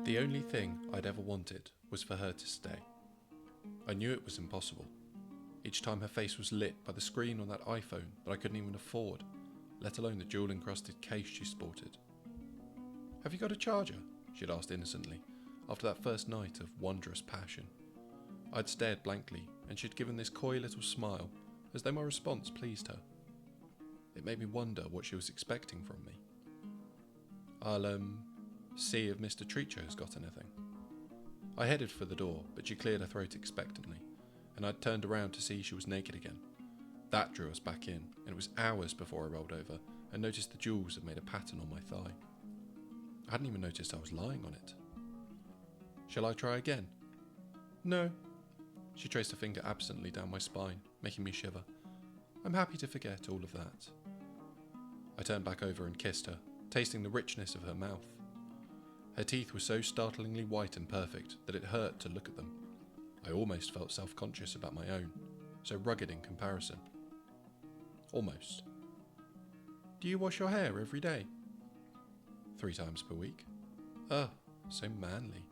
The only thing I'd ever wanted was for her to stay. I knew it was impossible. Each time her face was lit by the screen on that iPhone that I couldn't even afford, let alone the jewel-encrusted case she sported. "Have you got a charger?" she'd asked innocently, after that first night of wondrous passion. I'd stared blankly, and she'd given this coy little smile, as though my response pleased her. It made me wonder what she was expecting from me. "I'll, see if Mr. Treacher has got anything." I headed for the door, but she cleared her throat expectantly, and I'd turned around to see she was naked again. That drew us back in, and it was hours before I rolled over and noticed the jewels had made a pattern on my thigh. I hadn't even noticed I was lying on it. "Shall I try again?" "No." She traced a finger absently down my spine, making me shiver. "I'm happy to forget all of that." I turned back over and kissed her, tasting the richness of her mouth. Her teeth were so startlingly white and perfect that it hurt to look at them. I almost felt self-conscious about my own, so rugged in comparison. Almost. "Do you wash your hair every day?" 3 times per week. Ugh, so manly.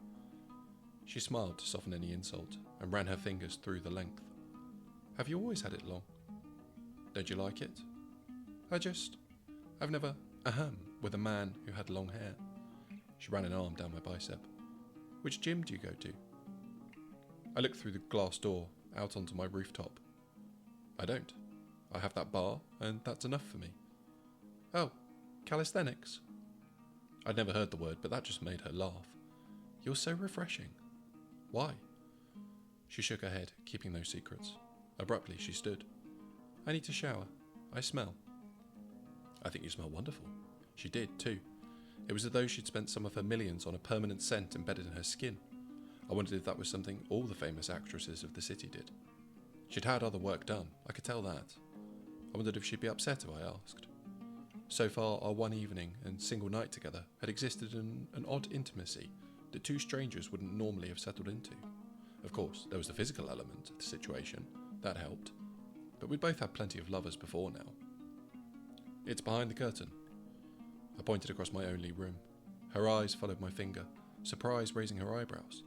She smiled to soften any insult and ran her fingers through the length. "Have you always had it long?" "Don't you like it?" I've never with a man who had long hair." She ran an arm down my bicep. "Which gym do you go to?" I looked through the glass door out onto my rooftop. "I don't. I have that bar, and that's enough for me." "Oh, calisthenics?" I'd never heard the word, but that just made her laugh. "You're so refreshing." "Why?" She shook her head, keeping no secrets. Abruptly, she stood. "I need to shower. I smell." "I think you smell wonderful." She did, too. It was as though she'd spent some of her millions on a permanent scent embedded in her skin. I wondered if that was something all the famous actresses of the city did. She'd had other work done, I could tell that. I wondered if she'd be upset if I asked. So far, our one evening and single night together had existed in an odd intimacy that 2 strangers wouldn't normally have settled into. Of course, there was the physical element of the situation. That helped. But we'd both had plenty of lovers before now. "It's behind the curtain." I pointed across my only room. Her eyes followed my finger, surprise raising her eyebrows.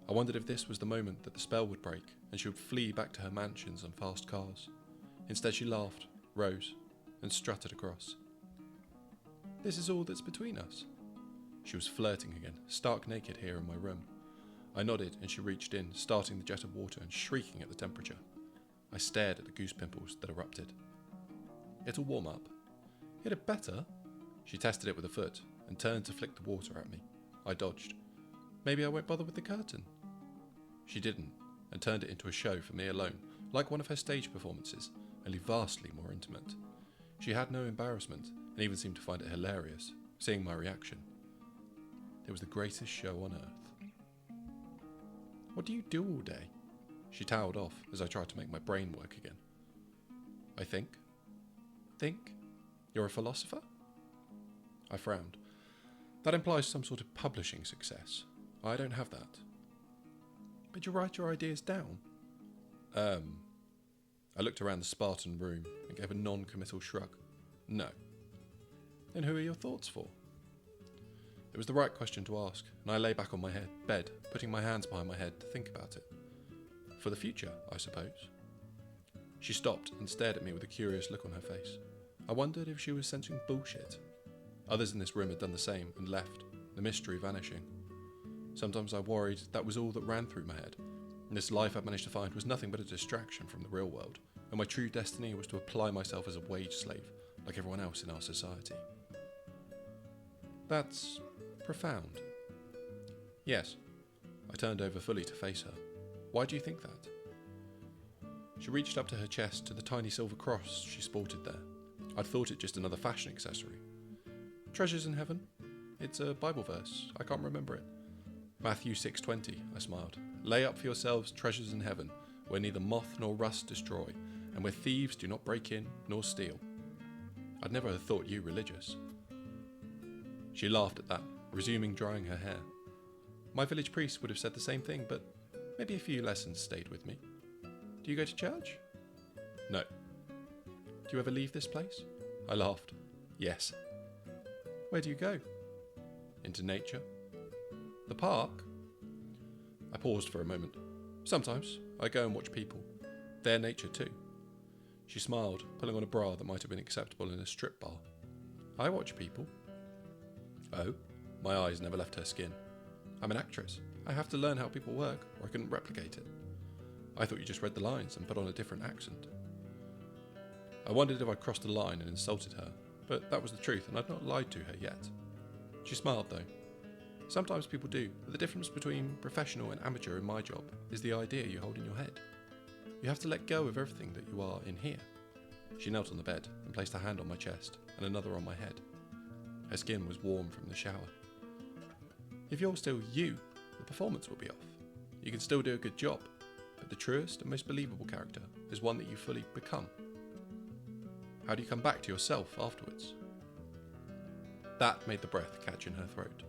I wondered if this was the moment that the spell would break and she would flee back to her mansions and fast cars. Instead she laughed, rose, and strutted across. "This is all that's between us." She was flirting again, stark naked here in my room. I nodded and she reached in, starting the jet of water and shrieking at the temperature. I stared at the goose pimples that erupted. "It'll warm up." "It had better." She tested it with a foot and turned to flick the water at me. I dodged. "Maybe I won't bother with the curtain." She didn't, and turned it into a show for me alone, like one of her stage performances, only vastly more intimate. She had no embarrassment, and even seemed to find it hilarious, seeing my reaction. It was the greatest show on earth. "What do you do all day?" She toweled off as I tried to make my brain work again. "I think." "Think? You're a philosopher?" I frowned. "That implies some sort of publishing success. I don't have that." "But you write your ideas down?" I looked around the Spartan room and gave a non-committal shrug. "No." "Then who are your thoughts for?" It was the right question to ask, and I lay back on my bed, putting my hands behind my head to think about it. "For the future, I suppose." She stopped and stared at me with a curious look on her face. I wondered if she was sensing bullshit. Others in this room had done the same and left, the mystery vanishing. Sometimes I worried that was all that ran through my head, and this life I'd managed to find was nothing but a distraction from the real world, and my true destiny was to apply myself as a wage slave, like everyone else in our society. "That's profound." "Yes." I turned over fully to face her. "Why do you think that?" She reached up to her chest to the tiny silver cross she sported there. I'd thought it just another fashion accessory. "Treasures in heaven? It's a Bible verse. I can't remember it." "Matthew 6:20, I smiled. "Lay up for yourselves treasures in heaven, where neither moth nor rust destroy, and where thieves do not break in nor steal." I'd never have thought you religious. She laughed at that, resuming drying her hair. "My village priest would have said the same thing, but maybe a few lessons stayed with me." "Do you go to church?" "No." "Do you ever leave this place?" I laughed. "Yes." "Where do you go?" "Into nature." The park? I paused for a moment. Sometimes I go and watch people. Their nature too. She smiled, pulling on a bra that might have been acceptable in a strip bar. I watch people. Oh? My eyes never left her skin. I'm an actress. I have to learn how people work, or I couldn't replicate it. I thought you just read the lines and put on a different accent. I wondered if I'd crossed a line and insulted her, but that was the truth, and I'd not lied to her yet. She smiled, though. Sometimes people do, but the difference between professional and amateur in my job is the idea you hold in your head. You have to let go of everything that you are in here. She knelt on the bed and placed a hand on my chest and another on my head. Her skin was warm from the shower. If you're still you, the performance will be off. You can still do a good job, but the truest and most believable character is one that you fully become. How do you come back to yourself afterwards? That made the breath catch in her throat.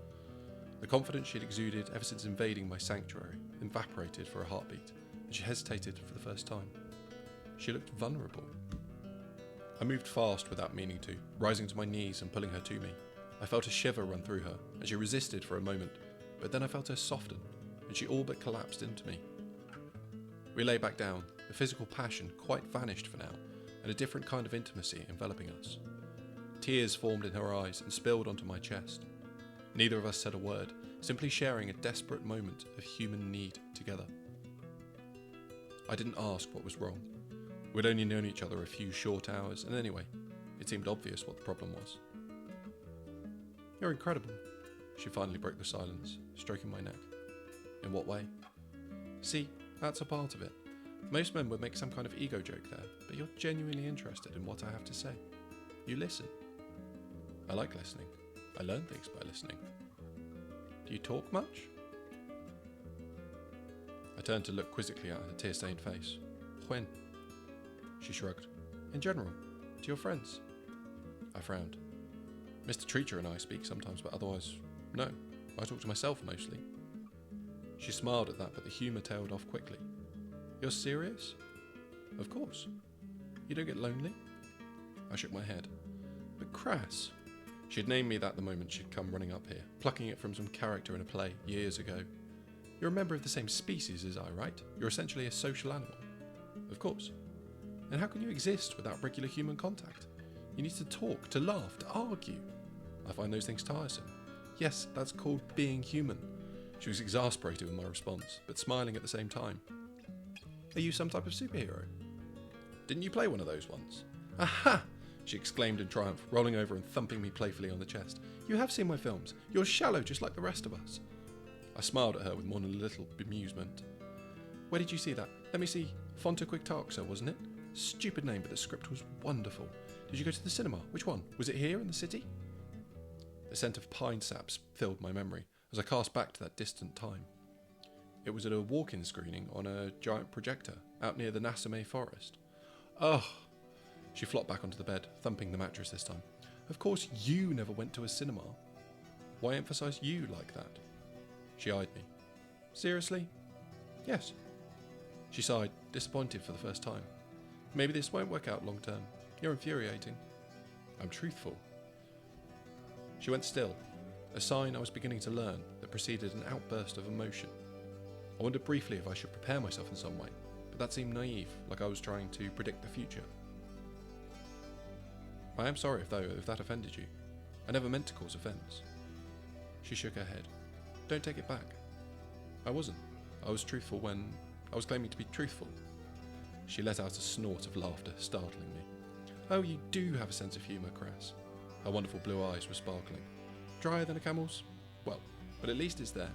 The confidence she'd exuded ever since invading my sanctuary evaporated for a heartbeat, and she hesitated for the first time. She looked vulnerable. I moved fast without meaning to, rising to my knees and pulling her to me. I felt a shiver run through her, and she resisted for a moment, but then I felt her soften, and she all but collapsed into me. We lay back down, the physical passion quite vanished for now, and a different kind of intimacy enveloping us. Tears formed in her eyes and spilled onto my chest. Neither of us said a word, simply sharing a desperate moment of human need together. I didn't ask what was wrong. We'd only known each other a few short hours, and anyway, it seemed obvious what the problem was. You're incredible. She finally broke the silence, stroking my neck. In what way? See, that's a part of it. Most men would make some kind of ego joke there, but you're genuinely interested in what I have to say. You listen. I like listening. I learn things by listening. Do you talk much? I turned to look quizzically at her tear-stained face. When? She shrugged. In general, to your friends. I frowned. Mr. Treacher and I speak sometimes, but otherwise, no. I talk to myself mostly. She smiled at that, but the humour tailed off quickly. You're serious? Of course. You don't get lonely? I shook my head. But crass. She'd named me that the moment she'd come running up here, plucking it from some character in a play years ago. You're a member of the same species as I, right? You're essentially a social animal. Of course. And how can you exist without regular human contact? You need to talk, to laugh, to argue. I find those things tiresome. Yes, that's called being human. She was exasperated with my response, but smiling at the same time. Are you some type of superhero? Didn't you play one of those once? Aha! She exclaimed in triumph, rolling over and thumping me playfully on the chest. You have seen my films. You're shallow just like the rest of us. I smiled at her with more than a little bemusement. Where did you see that? Let me see. Fontaquictarxa, wasn't it? Stupid name, but the script was wonderful. Did you go to the cinema? Which one? Was it here in the city? The scent of pine saps filled my memory as I cast back to that distant time. It was at a walk-in screening on a giant projector out near the Nassamay forest. Ugh! She flopped back onto the bed, thumping the mattress this time. Of course you never went to a cinema. Why emphasise you like that? She eyed me. Seriously? Yes. She sighed, disappointed for the first time. Maybe this won't work out long term. You're infuriating. I'm truthful. She went still, a sign I was beginning to learn that preceded an outburst of emotion. I wondered briefly if I should prepare myself in some way, but that seemed naive, like I was trying to predict the future. I am sorry if that offended you. I never meant to cause offence. She shook her head. Don't take it back. I wasn't. I was truthful when I was claiming to be truthful. She let out a snort of laughter, startling me. Oh, you do have a sense of humour, Crass. Her wonderful blue eyes were sparkling. Drier than a camel's? Well, but at least it's there.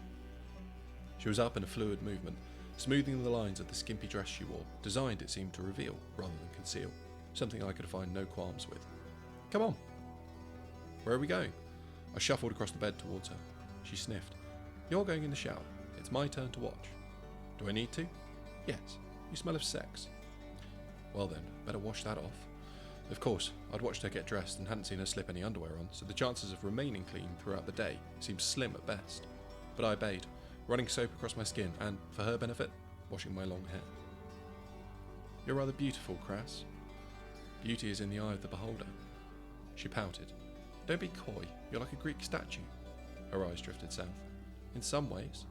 She was up in a fluid movement, smoothing the lines of the skimpy dress she wore, designed, it seemed, to reveal rather than conceal, something I could find no qualms with. Come on. Where are we going? I shuffled across the bed towards her. She sniffed. You're going in the shower. It's my turn to watch. Do I need to? Yes. You smell of sex. Well then, better wash that off. Of course, I'd watched her get dressed and hadn't seen her slip any underwear on, so the chances of remaining clean throughout the day seemed slim at best. But I obeyed, running soap across my skin and, for her benefit, washing my long hair. You're rather beautiful, Crass. Beauty is in the eye of the beholder. She pouted. Don't be coy, you're like a Greek statue. Her eyes drifted south. in some ways.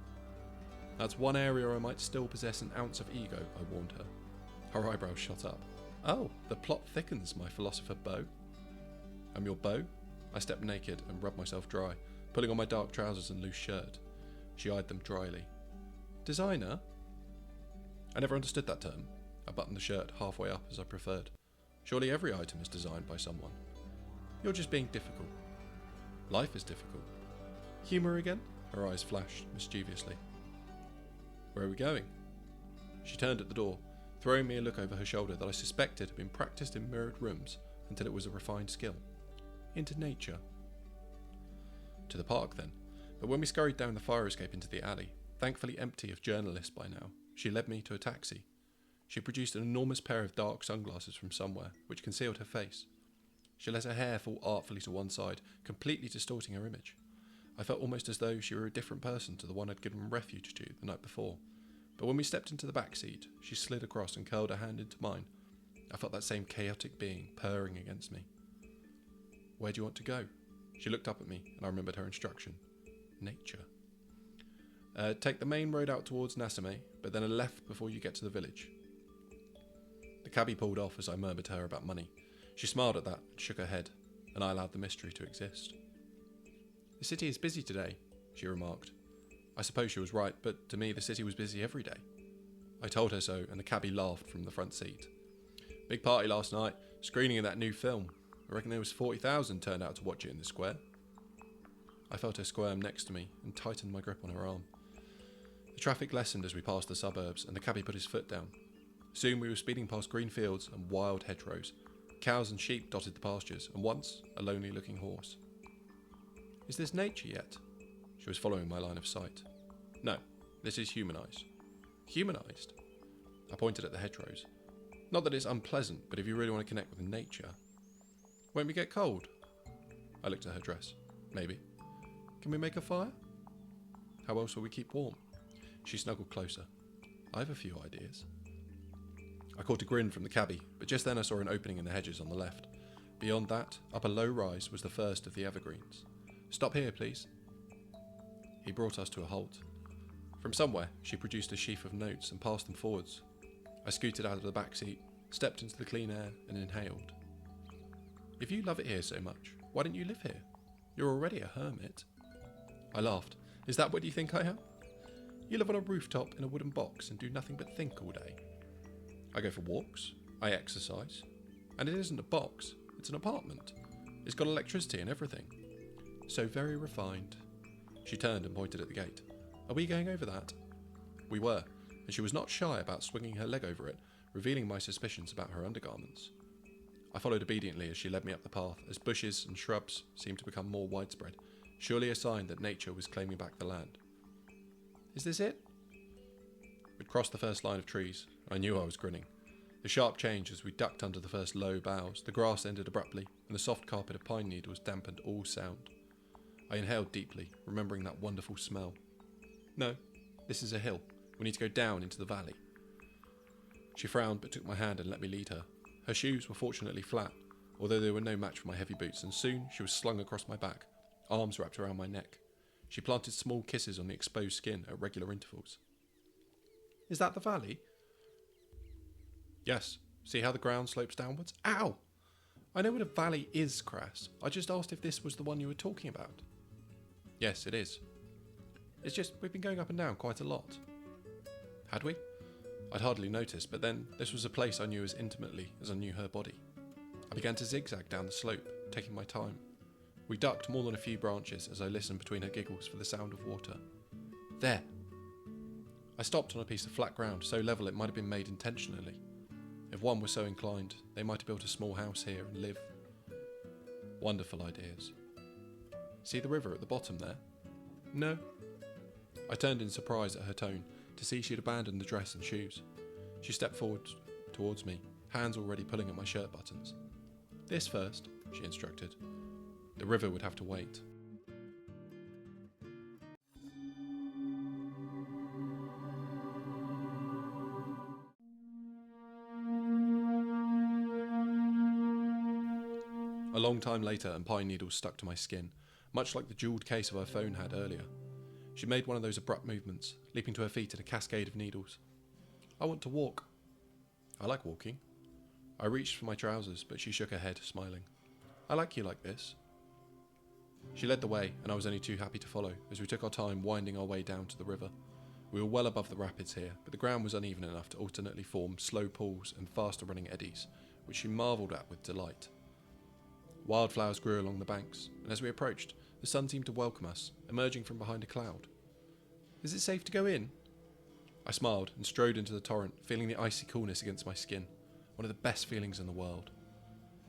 That's one area I might still possess an ounce of ego, I warned her. Her eyebrows shot up. Oh, the plot thickens, my philosopher beau. I'm your beau? I stepped naked and rubbed myself dry, pulling on my dark trousers and loose shirt. She eyed them dryly. Designer? I never understood that term. I buttoned the shirt halfway up as I preferred. Surely every item is designed by someone. You're just being difficult. Life is difficult. Humour again? Her eyes flashed mischievously. Where are we going? She turned at the door, throwing me a look over her shoulder that I suspected had been practised in mirrored rooms until it was a refined skill. Into nature. To the park then, but when we scurried down the fire escape into the alley, thankfully empty of journalists by now, she led me to a taxi. She produced an enormous pair of dark sunglasses from somewhere, which concealed her face. She let her hair fall artfully to one side, completely distorting her image. I felt almost as though she were a different person to the one I'd given refuge to the night before. But when we stepped into the back seat, she slid across and curled her hand into mine. I felt that same chaotic being purring against me. Where do you want to go? She looked up at me, and I remembered her instruction. Nature. Take the main road out towards Nasame, but then a left before you get to the village. The cabbie pulled off as I murmured to her about money. She smiled at that and shook her head, and I allowed the mystery to exist. The city is busy today, she remarked. I suppose she was right, but to me the city was busy every day. I told her so, and the cabbie laughed from the front seat. Big party last night, screening of that new film. I reckon there was 40,000 turned out to watch it in the square. I felt her squirm next to me and tightened my grip on her arm. The traffic lessened as we passed the suburbs, and the cabbie put his foot down. Soon we were speeding past green fields and wild hedgerows. Cows and sheep dotted the pastures, and once a lonely-looking horse. Is this nature yet? She was following my line of sight. No, this is humanised. Humanised? I pointed at the hedgerows. Not that it's unpleasant, but if you really want to connect with nature... Won't we get cold? I looked at her dress. Maybe. Can we make a fire? How else will we keep warm? She snuggled closer. I have a few ideas. I caught a grin from the cabbie, but just then I saw an opening in the hedges on the left. Beyond that, up a low rise, was the first of the evergreens. Stop here, please. He brought us to a halt. From somewhere, she produced a sheaf of notes and passed them forwards. I scooted out of the back seat, stepped into the clean air, and inhaled. If you love it here so much, why don't you live here? You're already a hermit. I laughed. Is that what you think I am? You live on a rooftop in a wooden box and do nothing but think all day. I go for walks, I exercise, and it isn't a box, it's an apartment. It's got electricity and everything. So very refined. She turned and pointed at the gate. Are we going over that? We were, and she was not shy about swinging her leg over it, revealing my suspicions about her undergarments. I followed obediently as she led me up the path, as bushes and shrubs seemed to become more widespread, surely a sign that nature was claiming back the land. Is this it? We'd crossed the first line of trees. I knew I was grinning. The sharp change as we ducked under the first low boughs, the grass ended abruptly, and the soft carpet of pine needles dampened all sound. I inhaled deeply, remembering that wonderful smell. No, this is a hill. We need to go down into the valley. She frowned but took my hand and let me lead her. Her shoes were fortunately flat, although they were no match for my heavy boots, and soon she was slung across my back, arms wrapped around my neck. She planted small kisses on the exposed skin at regular intervals. Is that the valley? Yes. See how the ground slopes downwards? Ow! I know what a valley is, Crass. I just asked if this was the one you were talking about. Yes, it is. It's just we've been going up and down quite a lot. Had we? I'd hardly noticed, but then this was a place I knew as intimately as I knew her body. I began to zigzag down the slope, taking my time. We ducked more than a few branches as I listened between her giggles for the sound of water. There! I stopped on a piece of flat ground, so level it might have been made intentionally. If one were so inclined, they might have built a small house here and live. Wonderful ideas. See the river at the bottom there? No. I turned in surprise at her tone, to see she'd abandoned the dress and shoes. She stepped forward towards me, hands already pulling at my shirt buttons. This first, she instructed. The river would have to wait. A long time later, and pine needles stuck to my skin, much like the jewelled case of her phone had earlier. She made one of those abrupt movements, leaping to her feet in a cascade of needles. I want to walk. I like walking. I reached for my trousers, but she shook her head, smiling. I like you like this. She led the way, and I was only too happy to follow, as we took our time winding our way down to the river. We were well above the rapids here, but the ground was uneven enough to alternately form slow pools and faster running eddies, which she marvelled at with delight. Wildflowers grew along the banks, and as we approached, the sun seemed to welcome us, emerging from behind a cloud. Is it safe to go in? I smiled and strode into the torrent, feeling the icy coolness against my skin, one of the best feelings in the world.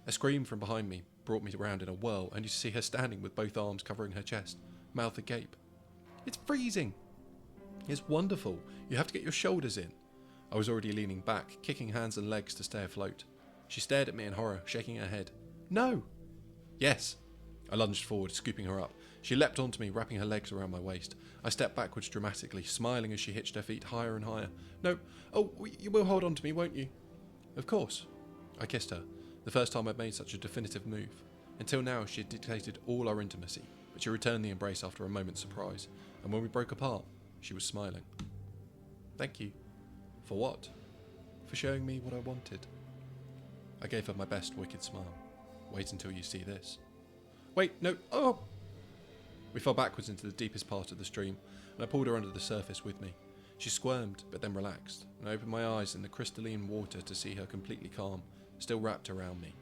A scream from behind me brought me around in a whirl, and you see her standing with both arms covering her chest, mouth agape. It's freezing! It's wonderful. You have to get your shoulders in. I was already leaning back, kicking hands and legs to stay afloat. She stared at me in horror, shaking her head. No! Yes! I lunged forward, scooping her up. She leapt onto me, wrapping her legs around my waist. I stepped backwards dramatically, smiling as she hitched her feet higher and higher. No! Oh, you will hold on to me, won't you? Of course. I kissed her, the first time I'd made such a definitive move. Until now, she had dictated all our intimacy, but she returned the embrace after a moment's surprise, and when we broke apart, she was smiling. Thank you. For what? For showing me what I wanted. I gave her my best wicked smile. Wait until you see this. Wait, no, oh! We fell backwards into the deepest part of the stream, and I pulled her under the surface with me. She squirmed, but then relaxed, and I opened my eyes in the crystalline water to see her completely calm, still wrapped around me.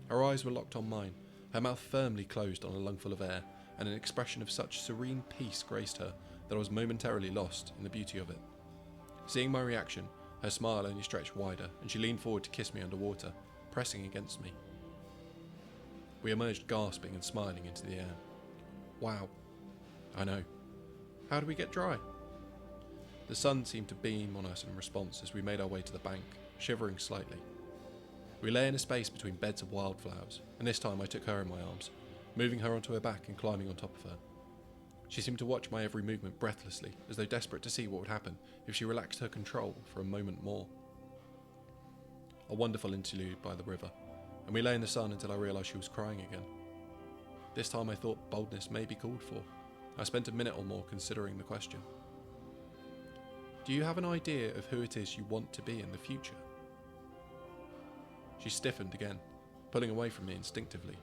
Her eyes were locked on mine, her mouth firmly closed on a lungful of air, and an expression of such serene peace graced her that I was momentarily lost in the beauty of it. Seeing my reaction, her smile only stretched wider, and she leaned forward to kiss me underwater, pressing against me. We emerged gasping and smiling into the air. Wow. I know. How do we get dry? The sun seemed to beam on us in response as we made our way to the bank, shivering slightly. We lay in a space between beds of wildflowers, and this time I took her in my arms, moving her onto her back and climbing on top of her. She seemed to watch my every movement breathlessly, as though desperate to see what would happen if she relaxed her control for a moment more. A wonderful interlude by the river, and we lay in the sun until I realised she was crying again. This time I thought boldness may be called for. I spent a minute or more considering the question. Do you have an idea of who it is you want to be in the future? She stiffened again, pulling away from me instinctively.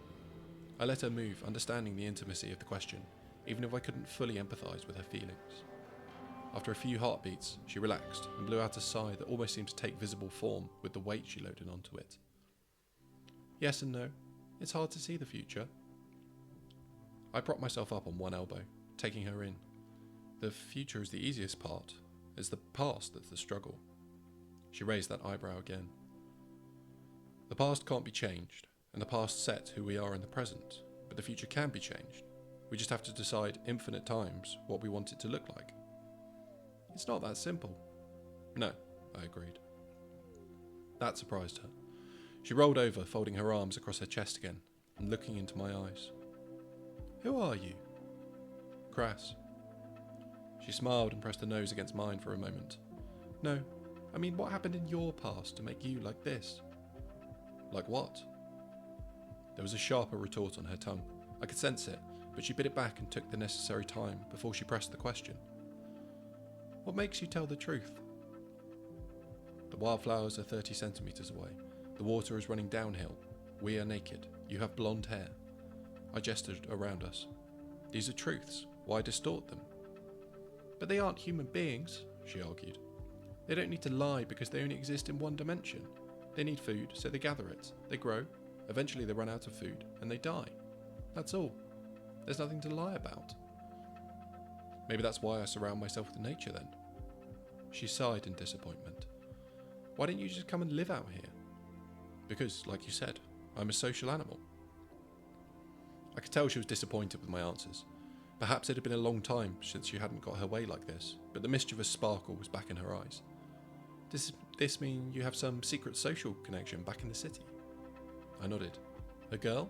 I let her move, understanding the intimacy of the question, even if I couldn't fully empathise with her feelings. After a few heartbeats, she relaxed and blew out a sigh that almost seemed to take visible form with the weight she loaded onto it. Yes and no. It's hard to see the future. I propped myself up on one elbow, taking her in. The future is the easiest part. It's the past that's the struggle. She raised that eyebrow again. The past can't be changed, and the past sets who we are in the present, but the future can be changed. We just have to decide infinite times what we want it to look like. It's not that simple. No, I agreed. That surprised her. She rolled over, folding her arms across her chest again, and looking into my eyes. Who are you? Crass. She smiled and pressed her nose against mine for a moment. No, I mean, what happened in your past to make you like this? Like what? There was a sharper retort on her tongue. I could sense it, but she bit it back and took the necessary time before she pressed the question. What makes you tell the truth? The wildflowers are 30 centimetres away. The water is running downhill. We are naked. You have blonde hair. I gestured around us. These are truths. Why distort them? But they aren't human beings, she argued. They don't need to lie because they only exist in one dimension. They need food, so they gather it. They grow. Eventually they run out of food, and they die. That's all. There's nothing to lie about. Maybe that's why I surround myself with nature then. She sighed in disappointment. Why don't you just come and live out here? Because, like you said, I'm a social animal. I could tell she was disappointed with my answers. Perhaps it had been a long time since she hadn't got her way like this, but the mischievous sparkle was back in her eyes. Does this mean you have some secret social connection back in the city? I nodded. A girl?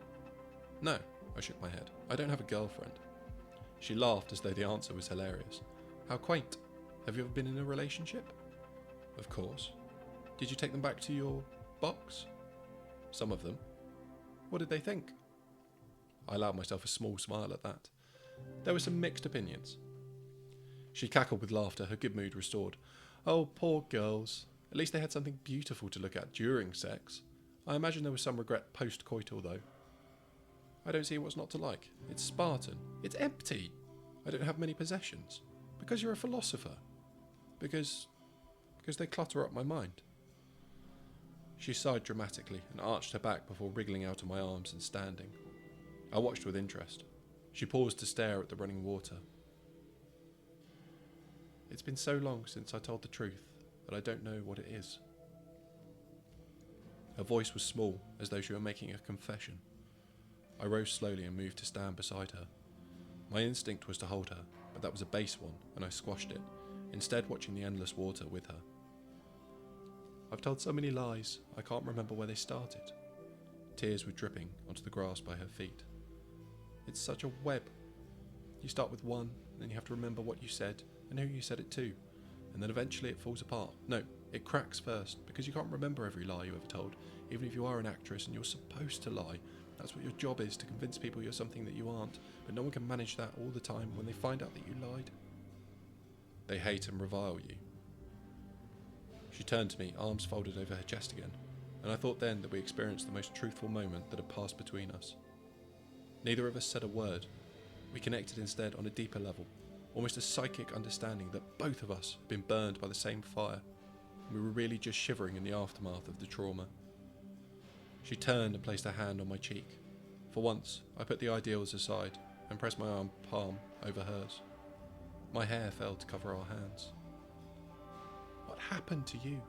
No, I shook my head. I don't have a girlfriend. She laughed as though the answer was hilarious. How quaint. Have you ever been in a relationship? Of course. Did you take them back to your box? Some of them. What did they think? I allowed myself a small smile at that. There were some mixed opinions. She cackled with laughter, her good mood restored. Oh, poor girls. At least they had something beautiful to look at during sex. I imagine there was some regret post-coital, though. I don't see what's not to like. It's Spartan. It's empty. I don't have many possessions. Because you're a philosopher. Because they clutter up my mind. She sighed dramatically and arched her back before wriggling out of my arms and standing. I watched with interest. She paused to stare at the running water. It's been so long since I told the truth that I don't know what it is. Her voice was small, as though she were making a confession. I rose slowly and moved to stand beside her. My instinct was to hold her, but that was a base one, and I squashed it, instead watching the endless water with her. I've told so many lies, I can't remember where they started. Tears were dripping onto the grass by her feet. It's such a web. You start with one, then you have to remember what you said, and who you said it to, and then eventually it falls apart. No, it cracks first, because you can't remember every lie you ever told, even if you are an actress and you're supposed to lie. That's what your job is, to convince people you're something that you aren't, but no one can manage that all the time when they find out that you lied. They hate and revile you. She turned to me, arms folded over her chest again, and I thought then that we experienced the most truthful moment that had passed between us. Neither of us said a word. We connected instead on a deeper level, almost a psychic understanding that both of us had been burned by the same fire, and we were really just shivering in the aftermath of the trauma. She turned and placed her hand on my cheek. For once, I put the ideals aside and pressed my arm palm over hers. My hair fell to cover our hands. What happened to you?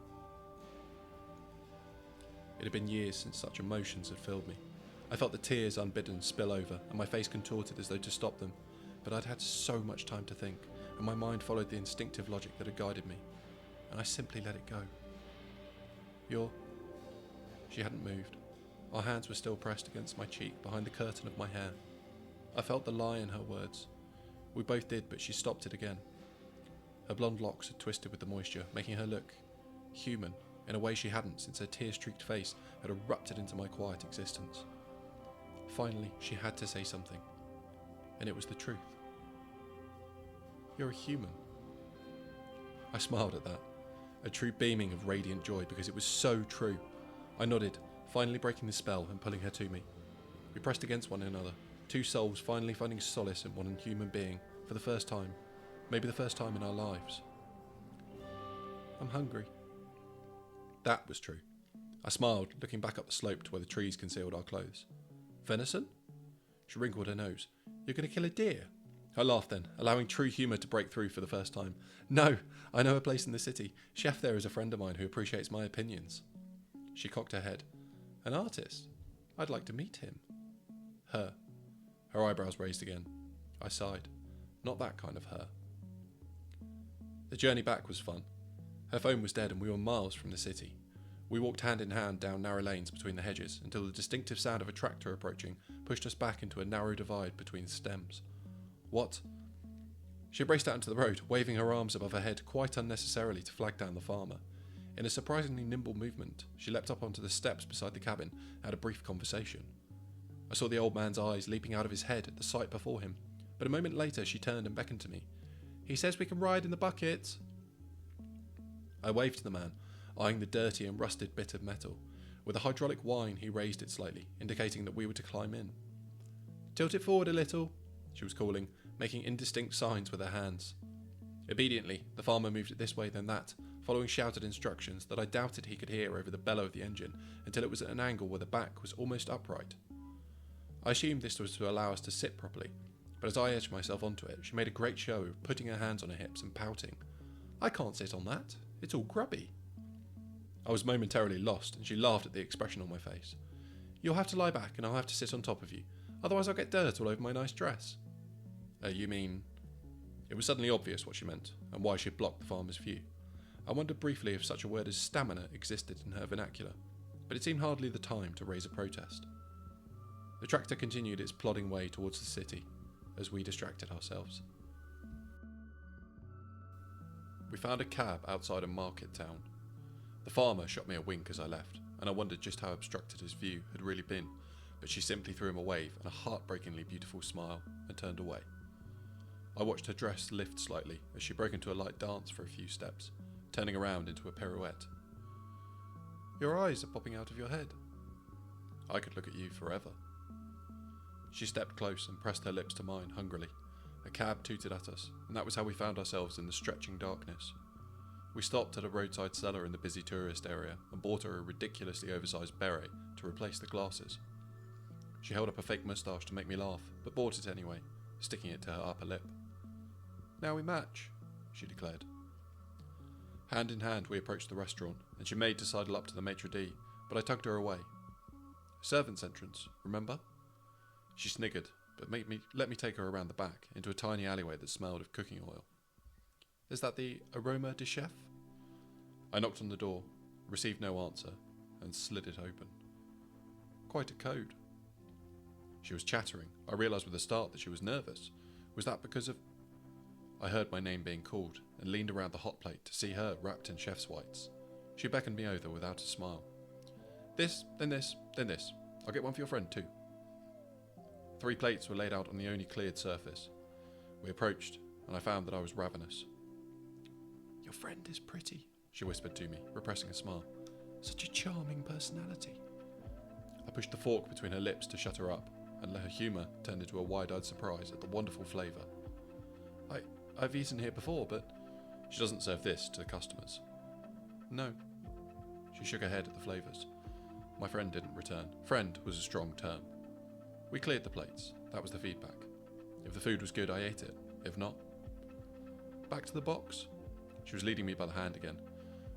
It had been years since such emotions had filled me. I felt the tears unbidden spill over, and my face contorted as though to stop them, but I'd had so much time to think, and my mind followed the instinctive logic that had guided me, and I simply let it go. She hadn't moved. Our hands were still pressed against my cheek behind the curtain of my hair. I felt the lie in her words. We both did, but she stopped it again. Her blonde locks had twisted with the moisture, making her look human in a way she hadn't since her tear-streaked face had erupted into my quiet existence. Finally, she had to say something, and it was the truth. You're a human. I smiled at that, a true beaming of radiant joy because it was so true. I nodded, finally breaking the spell and pulling her to me. We pressed against one another, two souls finally finding solace in one human being for the first time, maybe the first time in our lives. I'm hungry. That was true. I smiled, looking back up the slope to where the trees concealed our clothes. Venison? She wrinkled her nose. You're going to kill a deer? I laughed then, allowing true humour to break through for the first time. No, I know a place in the city. Chef there is a friend of mine who appreciates my opinions. She cocked her head. An artist? I'd like to meet him. Her. Her eyebrows raised again. I sighed. Not that kind of her. The journey back was fun. Her phone was dead and we were miles from the city. We walked hand in hand down narrow lanes between the hedges until the distinctive sound of a tractor approaching pushed us back into a narrow divide between stems. What? She raced out into the road, waving her arms above her head quite unnecessarily to flag down the farmer. In a surprisingly nimble movement, she leapt up onto the steps beside the cabin and had a brief conversation. I saw the old man's eyes leaping out of his head at the sight before him, but a moment later she turned and beckoned to me. He says we can ride in the bucket. I waved to the man, eyeing the dirty and rusted bit of metal. With a hydraulic whine, he raised it slightly, indicating that we were to climb in. Tilt it forward a little, she was calling, making indistinct signs with her hands. Obediently, the farmer moved it this way then that, following shouted instructions that I doubted he could hear over the bellow of the engine until it was at an angle where the back was almost upright. I assumed this was to allow us to sit properly, but as I edged myself onto it, she made a great show of putting her hands on her hips and pouting. I can't sit on that. It's all grubby. I was momentarily lost, and she laughed at the expression on my face. You'll have to lie back, and I'll have to sit on top of you. Otherwise I'll get dirt all over my nice dress. You mean... It was suddenly obvious what she meant, and why she had blocked the farmer's view. I wondered briefly if such a word as stamina existed in her vernacular, but it seemed hardly the time to raise a protest. The tractor continued its plodding way towards the city, as we distracted ourselves. We found a cab outside a market town. The farmer shot me a wink as I left, and I wondered just how obstructed his view had really been, but she simply threw him a wave and a heartbreakingly beautiful smile and turned away. I watched her dress lift slightly as she broke into a light dance for a few steps, turning around into a pirouette. Your eyes are popping out of your head. I could look at you forever. She stepped close and pressed her lips to mine hungrily. A cab tooted at us, and that was how we found ourselves in the stretching darkness. We stopped at a roadside cellar in the busy tourist area and bought her a ridiculously oversized beret to replace the glasses. She held up a fake moustache to make me laugh, but bought it anyway, sticking it to her upper lip. Now we match, she declared. Hand in hand we approached the restaurant, and she made to sidle up to the maitre d', but I tugged her away. Servants' entrance, remember? She sniggered, but let me take her around the back, into a tiny alleyway that smelled of cooking oil. Is that the aroma de chef? I knocked on the door, received no answer, and slid it open. Quite a code. She was chattering. I realised with a start that she was nervous. Was that because of... I heard my name being called, and leaned around the hot plate to see her wrapped in chef's whites. She beckoned me over without a smile. This, then this, then this. I'll get one for your friend too. 3 plates were laid out on the only cleared surface. We approached, and I found that I was ravenous. Your friend is pretty, she whispered to me, repressing a smile. Such a charming personality. I pushed the fork between her lips to shut her up, and her humour turned into a wide-eyed surprise at the wonderful flavour. I've eaten here before, but she doesn't serve this to the customers. No. She shook her head at the flavours. My friend didn't return. Friend was a strong term. We cleared the plates. That was the feedback. If the food was good, I ate it. If not... Back to the box. She was leading me by the hand again.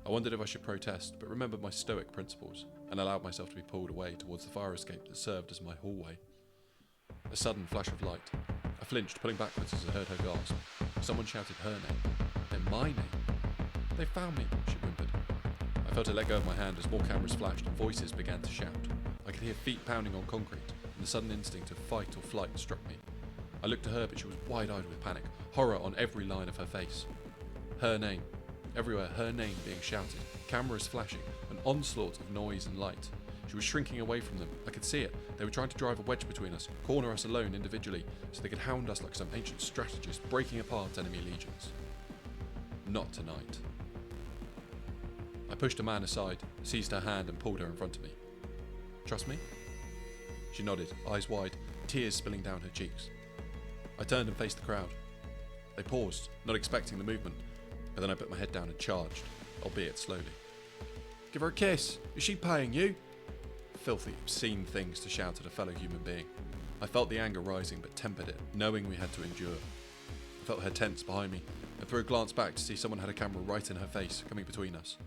I wondered if I should protest, but remembered my stoic principles, and allowed myself to be pulled away towards the fire escape that served as my hallway. A sudden flash of light. I flinched, pulling backwards as I heard her gasp. Someone shouted her name. Then my name. They found me, she whimpered. I felt her let go of my hand as more cameras flashed and voices began to shout. I could hear feet pounding on concrete, and the sudden instinct of fight or flight struck me. I looked at her, but she was wide-eyed with panic, horror on every line of her face. Her name. Everywhere, her name being shouted, cameras flashing, an onslaught of noise and light. She was shrinking away from them. I could see it. They were trying to drive a wedge between us, corner us alone individually, so they could hound us like some ancient strategist, breaking apart enemy legions. Not tonight. I pushed a man aside, seized her hand and pulled her in front of me. Trust me? She nodded, eyes wide, tears spilling down her cheeks. I turned and faced the crowd. They paused, not expecting the movement, but then I put my head down and charged, albeit slowly. Give her a kiss! Is she paying you? Filthy, obscene things to shout at a fellow human being. I felt the anger rising but tempered it, knowing we had to endure. I felt her tense behind me, and threw a glance back to see someone had a camera right in her face, coming between us.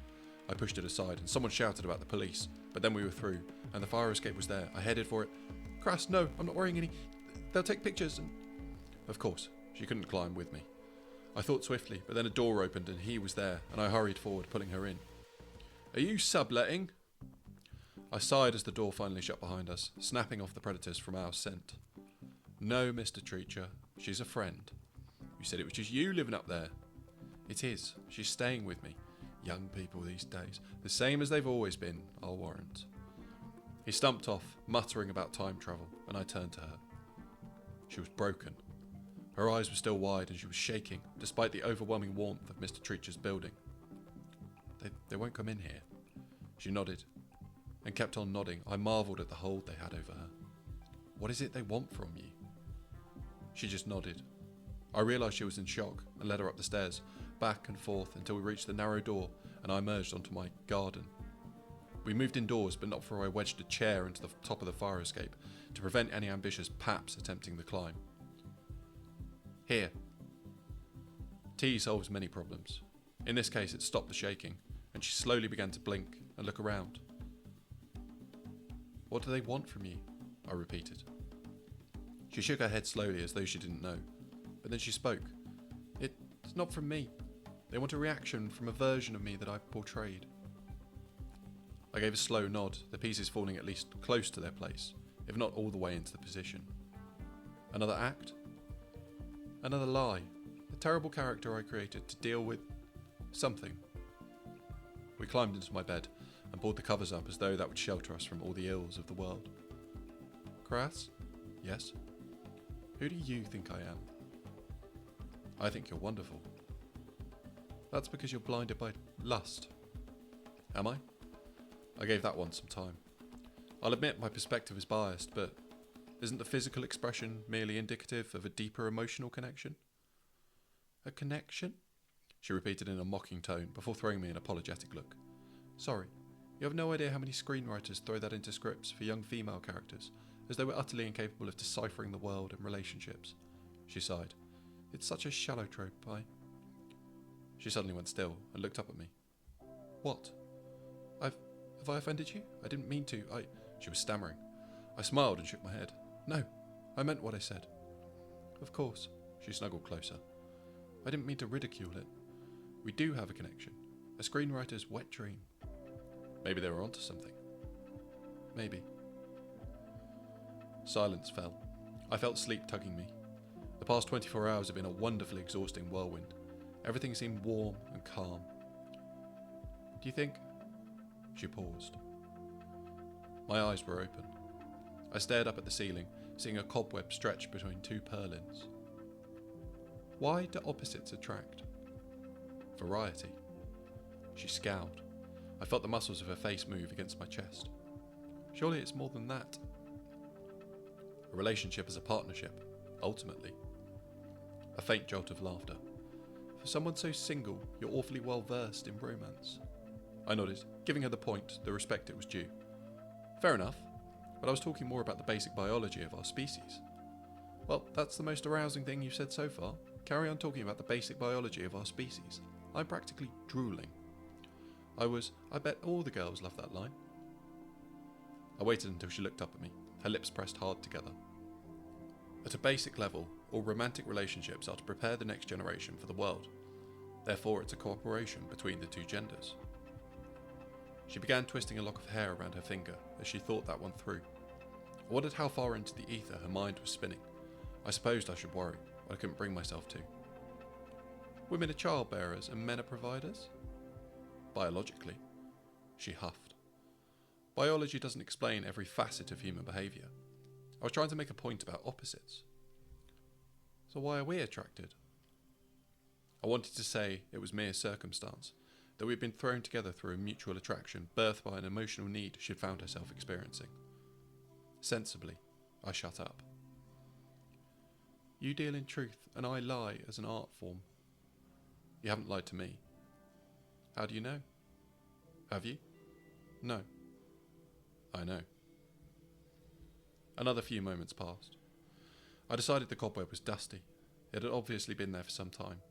I pushed it aside, and someone shouted about the police, but then we were through, and the fire escape was there. I headed for it. Crass, no, I'm not wearing any. They'll take pictures and... Of course, she couldn't climb with me. I thought swiftly, but then a door opened and he was there, and I hurried forward, pulling her in. Are you subletting? I sighed as the door finally shut behind us, snapping off the predators from our scent. No, Mr. Treacher, she's a friend. You said it was just you living up there. It is. She's staying with me. Young people these days. The same as they've always been, I'll warrant. He stumped off, muttering about time travel, and I turned to her. She was broken. Her eyes were still wide and she was shaking, despite the overwhelming warmth of Mr. Treacher's building. They won't come in here. She nodded, and kept on nodding. I marvelled at the hold they had over her. What is it they want from you? She just nodded. I realised she was in shock and led her up the stairs, back and forth until we reached the narrow door and I emerged onto my garden. We moved indoors, but not before I wedged a chair into the top of the fire escape to prevent any ambitious paps attempting the climb. Here. Tea solves many problems. In this case, it stopped the shaking, and she slowly began to blink and look around. What do they want from you? I repeated. She shook her head slowly as though she didn't know, but then she spoke. It's not from me. They want a reaction from a version of me that I've portrayed. I gave a slow nod, the pieces falling at least close to their place, if not all the way into the position. Another act? Another lie. A terrible character I created to deal with something. We climbed into my bed and pulled the covers up as though that would shelter us from all the ills of the world. Crass? Yes? Who do you think I am? I think you're wonderful. That's because you're blinded by lust. Am I? I gave that one some time. I'll admit my perspective is biased, but isn't the physical expression merely indicative of a deeper emotional connection? A connection? She repeated in a mocking tone before throwing me an apologetic look. Sorry, you have no idea how many screenwriters throw that into scripts for young female characters, as though we're utterly incapable of deciphering the world and relationships. She sighed. It's such a shallow trope, She suddenly went still and looked up at me. What? Have I offended you? I didn't mean to. She was stammering. I smiled and shook my head. No, I meant what I said. Of course, she snuggled closer. I didn't mean to ridicule it. We do have a connection. A screenwriter's wet dream. Maybe they were onto something. Maybe. Silence fell. I felt sleep tugging me. The past 24 hours have been a wonderfully exhausting whirlwind. Everything seemed warm and calm. Do you think... She paused. My eyes were open. I stared up at the ceiling, seeing a cobweb stretched between two purlins. Why do opposites attract? Variety. She scowled. I felt the muscles of her face move against my chest. Surely it's more than that. A relationship is a partnership, ultimately. A faint jolt of laughter. For someone so single, you're awfully well versed in romance. I nodded, giving her the respect it was due. Fair enough, but I was talking more about the basic biology of our species. Well, that's the most arousing thing you've said so far. Carry on talking about the basic biology of our species. I'm practically drooling. I bet all the girls love that line. I waited until she looked up at me, her lips pressed hard together. At a basic level, all romantic relationships are to prepare the next generation for the world. Therefore, it's a cooperation between the two genders. She began twisting a lock of hair around her finger as she thought that one through. I wondered how far into the ether her mind was spinning. I supposed I should worry, but I couldn't bring myself to. Women are childbearers and men are providers? Biologically. She huffed. Biology doesn't explain every facet of human behaviour. I was trying to make a point about opposites. So why are we attracted? I wanted to say it was mere circumstance, that we'd been thrown together through a mutual attraction birthed by an emotional need she'd found herself experiencing. Sensibly, I shut up. You deal in truth, and I lie as an art form. You haven't lied to me. How do you know? Have you? No. I know. Another few moments passed. I decided the cobweb was dusty. It had obviously been there for some time.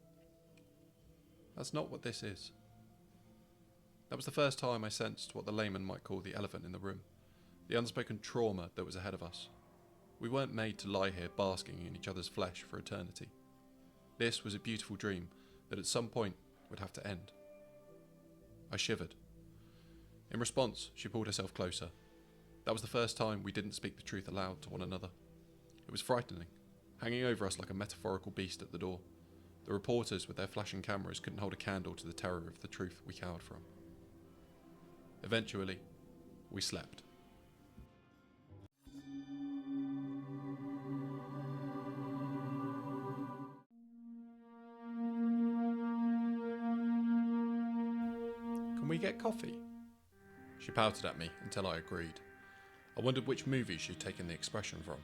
That's not what this is. That was the first time I sensed what the layman might call the elephant in the room, the unspoken trauma that was ahead of us. We weren't made to lie here basking in each other's flesh for eternity. This was a beautiful dream that at some point would have to end. I shivered. In response, she pulled herself closer. That was the first time we didn't speak the truth aloud to one another. It was frightening, hanging over us like a metaphorical beast at the door. The reporters with their flashing cameras couldn't hold a candle to the terror of the truth we cowered from. Eventually, we slept. Can we get coffee? She pouted at me until I agreed. I wondered which movie she'd taken the expression from.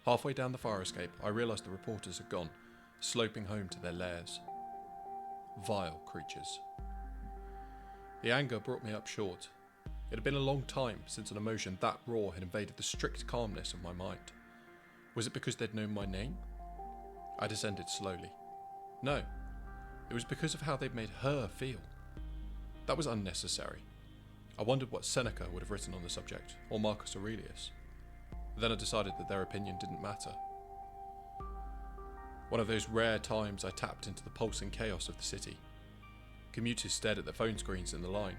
Halfway down the fire escape, I realised the reporters had gone, sloping home to their lairs. Vile creatures. The anger brought me up short. It had been a long time since an emotion that raw had invaded the strict calmness of my mind. Was it because they'd known my name? I descended slowly. No, it was because of how they'd made her feel. That was unnecessary. I wondered what Seneca would have written on the subject, or Marcus Aurelius. Then I decided that their opinion didn't matter. One of those rare times I tapped into the pulsing chaos of the city. Commuters stared at their phone screens in the line.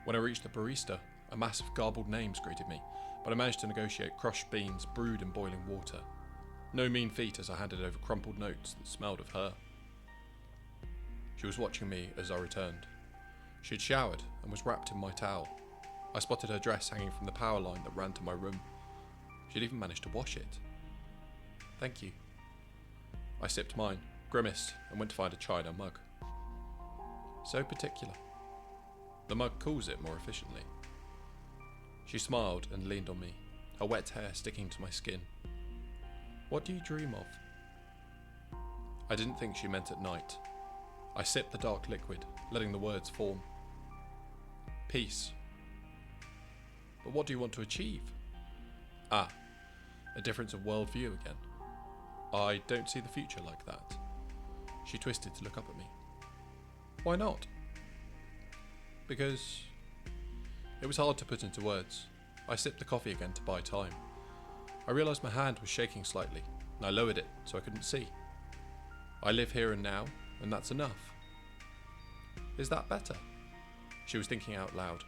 When I reached the barista, a mass of garbled names greeted me, but I managed to negotiate crushed beans brewed in boiling water. No mean feat as I handed over crumpled notes that smelled of her. She was watching me as I returned. She had showered and was wrapped in my towel. I spotted her dress hanging from the power line that ran to my room. She'd even managed to wash it. Thank you. I sipped mine, grimaced, and went to find a china mug. So particular. The mug cools it more efficiently. She smiled and leaned on me, her wet hair sticking to my skin. What do you dream of? I didn't think she meant at night. I sipped the dark liquid, letting the words form. Peace. But what do you want to achieve? Ah, a difference of worldview again. I don't see the future like that. She twisted to look up at me. Why not? Because it was hard to put into words. I sipped the coffee again to buy time. I realised my hand was shaking slightly, and I lowered it so I couldn't see. I live here and now, and that's enough. Is that better? She was thinking out loud.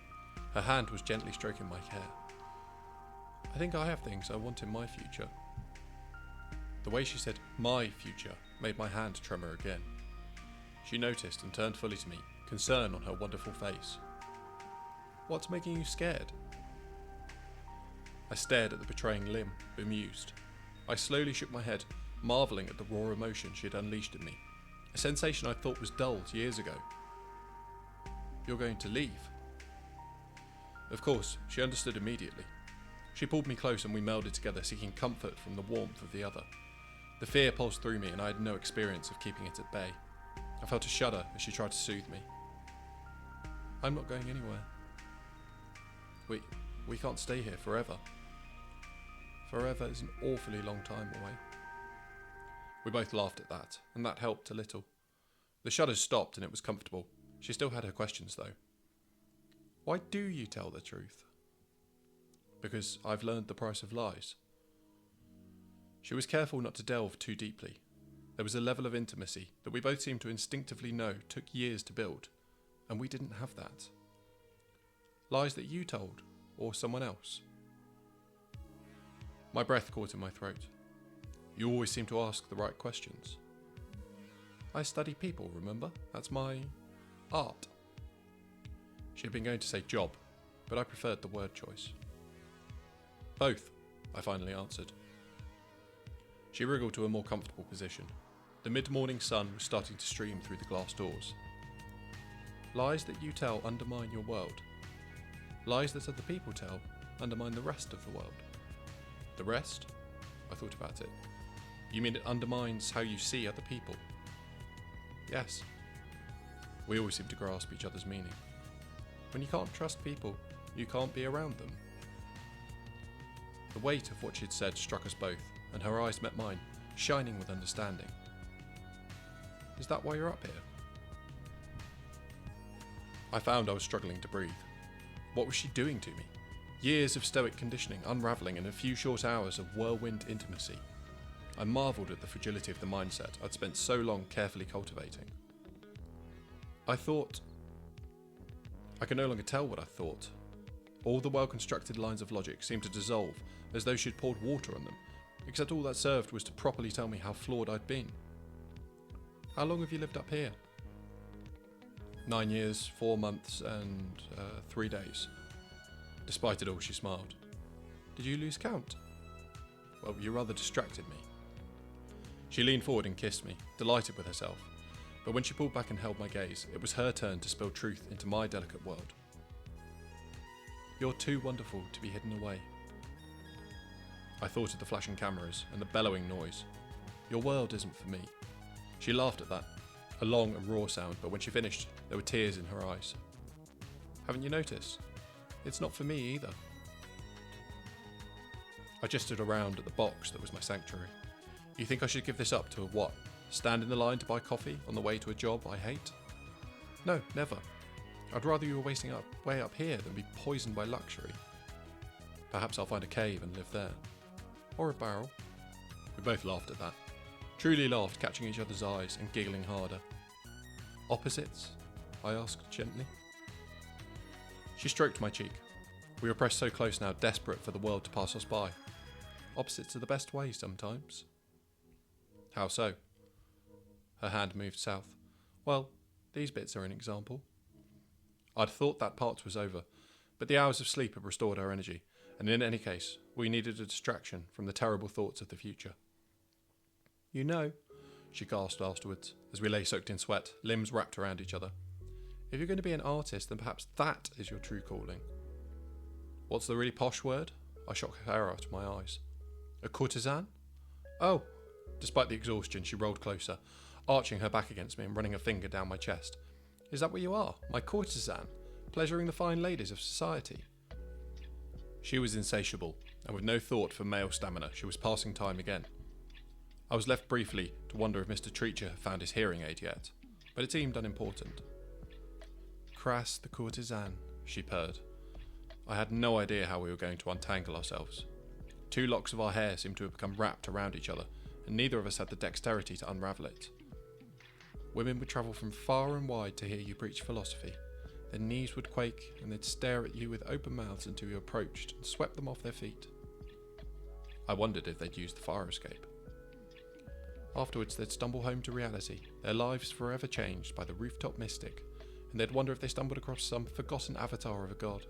Her hand was gently stroking my hair. I think I have things I want in my future. The way she said my future made my hand tremor again. She noticed and turned fully to me, concern on her wonderful face. What's making you scared? I stared at the betraying limb, bemused. I slowly shook my head, marvelling at the raw emotion she had unleashed in me, a sensation I thought was dulled years ago. You're going to leave? Of course, she understood immediately. She pulled me close and we melded together, seeking comfort from the warmth of the other. The fear pulsed through me and I had no experience of keeping it at bay. I felt a shudder as she tried to soothe me. I'm not going anywhere. We can't stay here forever. Forever is an awfully long time away. We both laughed at that, and that helped a little. The shudders stopped and it was comfortable. She still had her questions though. Why do you tell the truth? Because I've learned the price of lies. She was careful not to delve too deeply. There was a level of intimacy that we both seemed to instinctively know took years to build, and we didn't have that. Lies that you told, or someone else. My breath caught in my throat. You always seem to ask the right questions. I study people, remember? That's my art. She had been going to say job, but I preferred the word choice. Both, I finally answered. She wriggled to a more comfortable position. The mid-morning sun was starting to stream through the glass doors. Lies that you tell undermine your world. Lies that other people tell undermine the rest of the world. The rest? I thought about it. You mean it undermines how you see other people? Yes. We always seem to grasp each other's meaning. When you can't trust people, you can't be around them. The weight of what she'd said struck us both, and her eyes met mine, shining with understanding. Is that why you're up here? I found I was struggling to breathe. What was she doing to me? Years of stoic conditioning unravelling in a few short hours of whirlwind intimacy. I marvelled at the fragility of the mindset I'd spent so long carefully cultivating. I thought... I could no longer tell what I thought. All the well-constructed lines of logic seemed to dissolve as though she'd poured water on them, except all that served was to properly tell me how flawed I'd been. How long have you lived up here? 9 years, 4 months, and 3 days. Despite it all, she smiled. Did you lose count? Well, you rather distracted me. She leaned forward and kissed me, delighted with herself. But when she pulled back and held my gaze, it was her turn to spill truth into my delicate world. You're too wonderful to be hidden away. I thought of the flashing cameras and the bellowing noise. Your world isn't for me. She laughed at that, a long and raw sound, but when she finished, there were tears in her eyes. Haven't you noticed? It's not for me either. I gestured around at the box that was my sanctuary. You think I should give this up to a what? Stand in the line to buy coffee on the way to a job I hate? No, never. I'd rather you were wasting way up here than be poisoned by luxury. Perhaps I'll find a cave and live there. Or a barrel. We both laughed at that. Truly laughed, catching each other's eyes and giggling harder. Opposites? I asked gently. She stroked my cheek. We were pressed so close now, desperate for the world to pass us by. Opposites are the best way sometimes. How so? Her hand moved south. Well, these bits are an example. I'd thought that part was over, but the hours of sleep had restored our energy, and in any case, we needed a distraction from the terrible thoughts of the future. You know, she gasped afterwards, as we lay soaked in sweat, limbs wrapped around each other. If you're going to be an artist, then perhaps that is your true calling. What's the really posh word? I shook her out of my eyes. A courtesan? Oh! Despite the exhaustion, she rolled closer, arching her back against me and running a finger down my chest. Is that what you are? My courtesan? Pleasuring the fine ladies of society? She was insatiable, and with no thought for male stamina, she was passing time again. I was left briefly to wonder if Mr. Treacher had found his hearing aid yet, but it seemed unimportant. Crass the courtesan, she purred. I had no idea how we were going to untangle ourselves. 2 locks of our hair seemed to have become wrapped around each other, and neither of us had the dexterity to unravel it. Women would travel from far and wide to hear you preach philosophy. Their knees would quake, and they'd stare at you with open mouths until you approached and swept them off their feet. I wondered if they'd use the fire escape. Afterwards, they'd stumble home to reality, their lives forever changed by the rooftop mystic, and they'd wonder if they stumbled across some forgotten avatar of a god.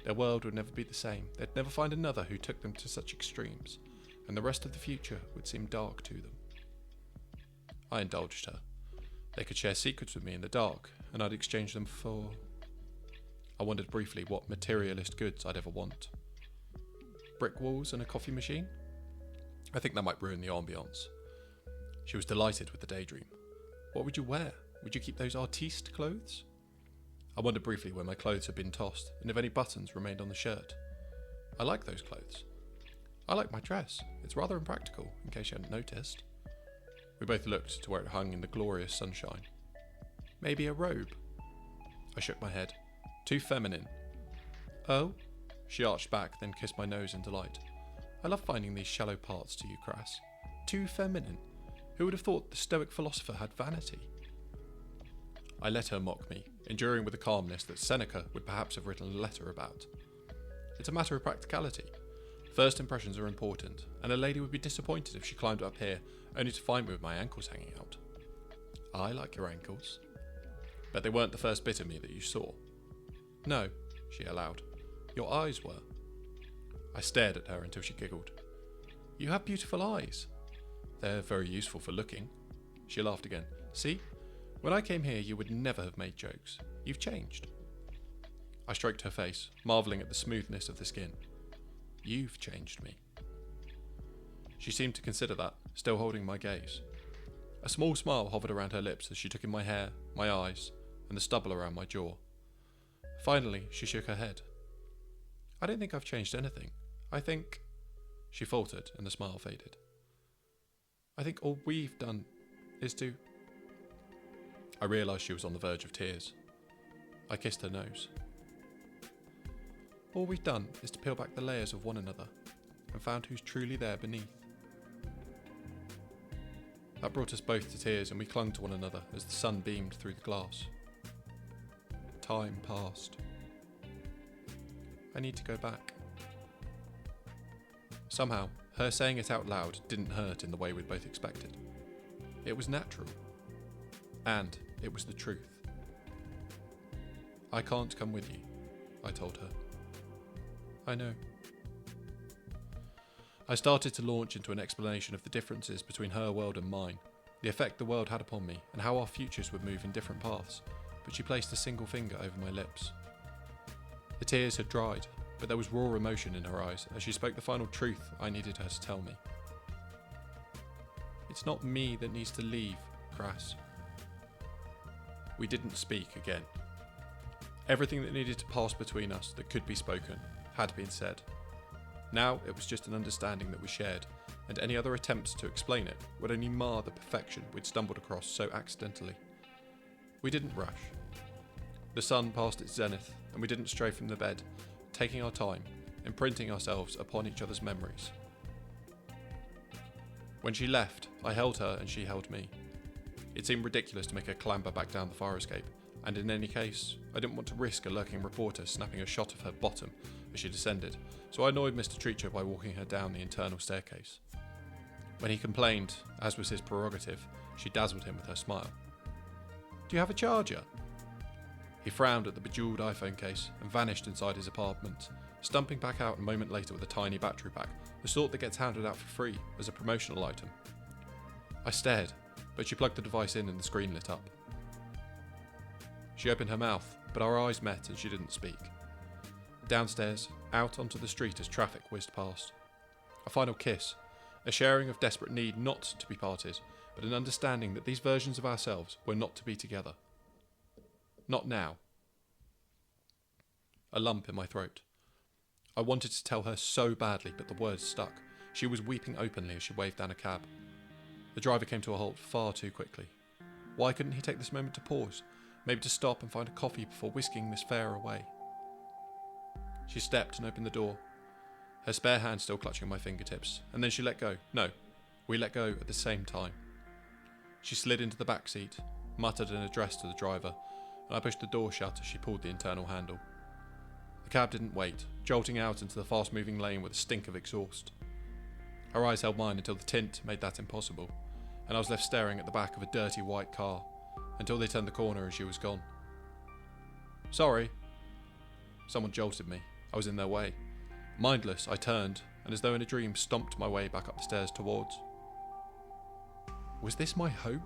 Their world would never be the same. They'd never find another who took them to such extremes, and the rest of the future would seem dark to them. I indulged her. They could share secrets with me in the dark, and I'd exchange them for... I wondered briefly what materialist goods I'd ever want. Brick walls and a coffee machine? I think that might ruin the ambience. She was delighted with the daydream. What would you wear? Would you keep those artiste clothes? I wondered briefly where my clothes had been tossed, and if any buttons remained on the shirt. I like those clothes. I like my dress. It's rather impractical, in case you hadn't noticed. We both looked to where it hung in the glorious sunshine. Maybe a robe? I shook my head. Too feminine. Oh? She arched back, then kissed my nose in delight. I love finding these shallow parts to you, Crass. Too feminine. Who would have thought the Stoic philosopher had vanity? I let her mock me, enduring with a calmness that Seneca would perhaps have written a letter about. It's a matter of practicality. First impressions are important, and a lady would be disappointed if she climbed up here only to find me with my ankles hanging out. I like your ankles. But they weren't the first bit of me that you saw. No, she allowed. Your eyes were. I stared at her until she giggled. You have beautiful eyes. They're very useful for looking. She laughed again. See? When I came here, you would never have made jokes. You've changed. I stroked her face, marvelling at the smoothness of the skin. You've changed me. She seemed to consider that, still holding my gaze. A small smile hovered around her lips as she took in my hair, my eyes, and the stubble around my jaw. Finally, she shook her head. I don't think I've changed anything. I think... She faltered, and the smile faded. I think all we've done is to... I realised she was on the verge of tears. I kissed her nose. All we've done is to peel back the layers of one another and found who's truly there beneath. That brought us both to tears, and we clung to one another as the sun beamed through the glass. Time passed. I need to go back. Somehow, her saying it out loud didn't hurt in the way we'd both expected. It was natural. And it was the truth. I can't come with you, I told her. I know. I started to launch into an explanation of the differences between her world and mine, the effect the world had upon me, and how our futures would move in different paths, but she placed a single finger over my lips. The tears had dried, but there was raw emotion in her eyes as she spoke the final truth I needed her to tell me. It's not me that needs to leave, Crass. We didn't speak again. Everything that needed to pass between us that could be spoken had been said. Now it was just an understanding that we shared, and any other attempts to explain it would only mar the perfection we'd stumbled across so accidentally. We didn't rush. The sun passed its zenith, and we didn't stray from the bed, taking our time, imprinting ourselves upon each other's memories. When she left, I held her and she held me. It seemed ridiculous to make her clamber back down the fire escape, and in any case, I didn't want to risk a lurking reporter snapping a shot of her bottom as she descended, so I annoyed Mr. Treacher by walking her down the internal staircase. When he complained, as was his prerogative, she dazzled him with her smile. Do you have a charger? He frowned at the bejeweled iPhone case and vanished inside his apartment, stumping back out a moment later with a tiny battery pack, the sort that gets handed out for free as a promotional item. I stared, but she plugged the device in and the screen lit up. She opened her mouth, but our eyes met and she didn't speak. Downstairs, out onto the street as traffic whizzed past. A final kiss, a sharing of desperate need not to be parted, but an understanding that these versions of ourselves were not to be together. Not now. A lump in my throat. I wanted to tell her so badly, but the words stuck. She was weeping openly as she waved down a cab. The driver came to a halt far too quickly. Why couldn't he take this moment to pause, maybe to stop and find a coffee before whisking Miss Fair away? She stepped and opened the door, her spare hand still clutching my fingertips, and then she let go. No, we let go at the same time. She slid into the back seat, muttered an address to the driver, and I pushed the door shut as she pulled the internal handle. The cab didn't wait, jolting out into the fast-moving lane with a stink of exhaust. Her eyes held mine until the tint made that impossible, and I was left staring at the back of a dirty white car until they turned the corner and she was gone. Sorry. Someone jolted me. I was in their way. Mindless, I turned, and as though in a dream, stomped my way back up the stairs towards. Was this my home?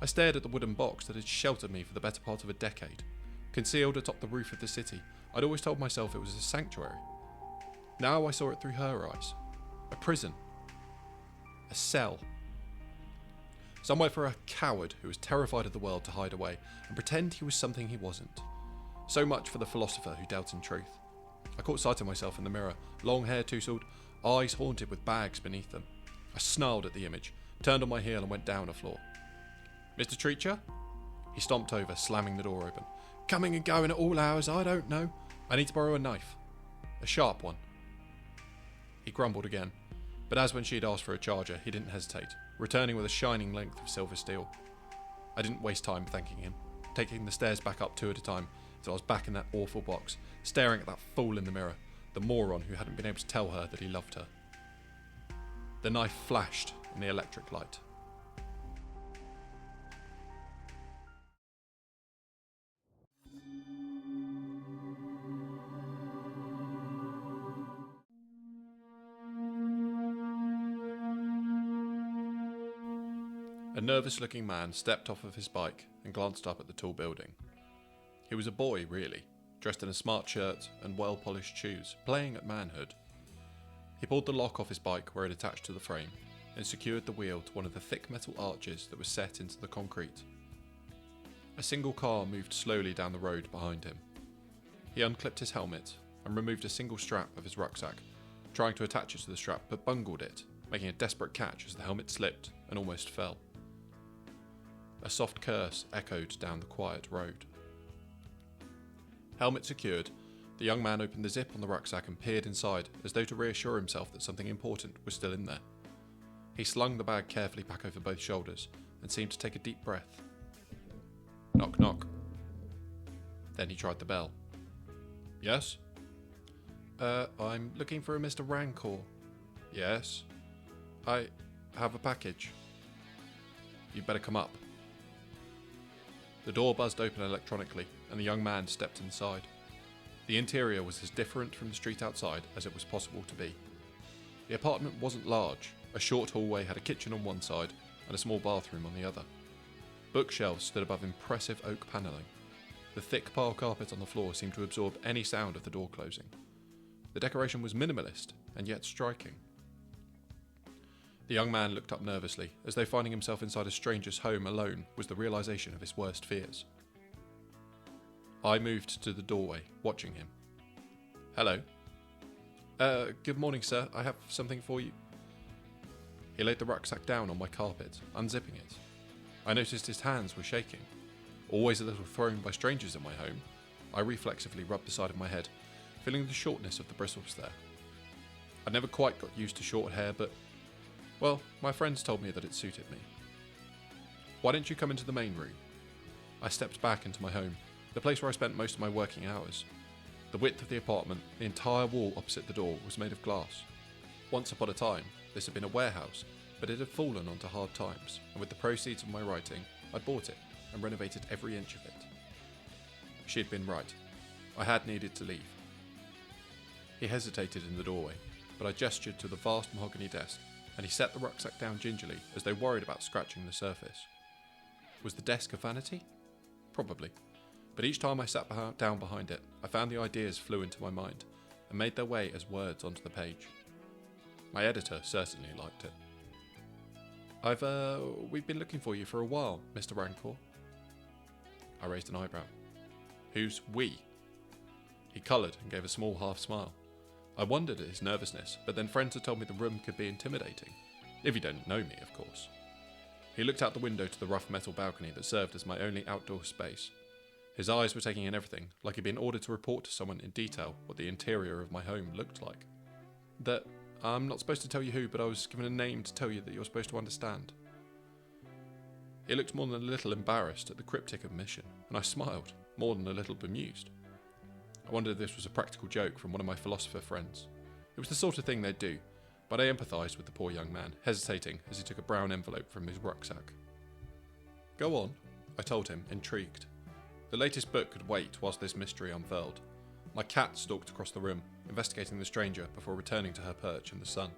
I stared at the wooden box that had sheltered me for the better part of a decade. Concealed atop the roof of the city, I'd always told myself it was a sanctuary. Now I saw it through her eyes. A prison. A cell. Somewhere for a coward who was terrified of the world to hide away and pretend he was something he wasn't. So much for the philosopher who dealt in truth. I caught sight of myself in the mirror, long hair tousled, eyes haunted with bags beneath them. I snarled at the image, turned on my heel and went down a floor. Mr. Treacher? He stomped over, slamming the door open. Coming and going at all hours, I don't know. I need to borrow a knife. A sharp one. He grumbled again, but as when she had asked for a charger, he didn't hesitate, returning with a shining length of silver steel. I didn't waste time thanking him, taking the stairs back up 2 at a time, until I was back in that awful box, staring at that fool in the mirror, the moron who hadn't been able to tell her that he loved her. The knife flashed in the electric light. A nervous-looking man stepped off of his bike and glanced up at the tall building. He was a boy, really, dressed in a smart shirt and well-polished shoes, playing at manhood. He pulled the lock off his bike where it attached to the frame and secured the wheel to one of the thick metal arches that was set into the concrete. A single car moved slowly down the road behind him. He unclipped his helmet and removed a single strap of his rucksack, trying to attach it to the strap but bungled it, making a desperate catch as the helmet slipped and almost fell. A soft curse echoed down the quiet road. Helmet secured, the young man opened the zip on the rucksack and peered inside as though to reassure himself that something important was still in there. He slung the bag carefully back over both shoulders and seemed to take a deep breath. Knock, knock. Then he tried the bell. Yes? I'm looking for a Mr. Rancor. Yes? I have a package. You'd better come up. The door buzzed open electronically, and the young man stepped inside. The interior was as different from the street outside as it was possible to be. The apartment wasn't large. A short hallway had a kitchen on one side and a small bathroom on the other. Bookshelves stood above impressive oak panelling. The thick pile carpet on the floor seemed to absorb any sound of the door closing. The decoration was minimalist and yet striking. The young man looked up nervously, as though finding himself inside a stranger's home alone was the realization of his worst fears. I moved to the doorway, watching him. Hello. Good morning, sir. I have something for you. He laid the rucksack down on my carpet, unzipping it. I noticed his hands were shaking. Always a little thrown by strangers in my home, I reflexively rubbed the side of my head, feeling the shortness of the bristles there. I never quite got used to short hair, but well, my friends told me that it suited me. Why don't you come into the main room? I stepped back into my home, the place where I spent most of my working hours. The width of the apartment, the entire wall opposite the door, was made of glass. Once upon a time, this had been a warehouse, but it had fallen onto hard times, and with the proceeds of my writing, I'd bought it and renovated every inch of it. She had been right. I had needed to leave. He hesitated in the doorway, but I gestured to the vast mahogany desk, and he set the rucksack down gingerly as though worried about scratching the surface. Was the desk a vanity? Probably. But each time I sat down behind it, I found the ideas flew into my mind and made their way as words onto the page. My editor certainly liked it. We've been looking for you for a while, Mr. Rancor. I raised an eyebrow. Who's we? He coloured and gave a small half smile. I wondered at his nervousness, but then friends had told me the room could be intimidating. If you don't know me, of course. He looked out the window to the rough metal balcony that served as my only outdoor space. His eyes were taking in everything, like he'd been ordered to report to someone in detail what the interior of my home looked like. I'm not supposed to tell you who, but I was given a name to tell you that you're supposed to understand. He looked more than a little embarrassed at the cryptic admission, and I smiled, more than a little bemused. I wondered if this was a practical joke from one of my philosopher friends. It was the sort of thing they'd do, but I empathised with the poor young man, hesitating as he took a brown envelope from his rucksack. Go on, I told him, intrigued. The latest book could wait whilst this mystery unfurled. My cat stalked across the room, investigating the stranger before returning to her perch in the sun.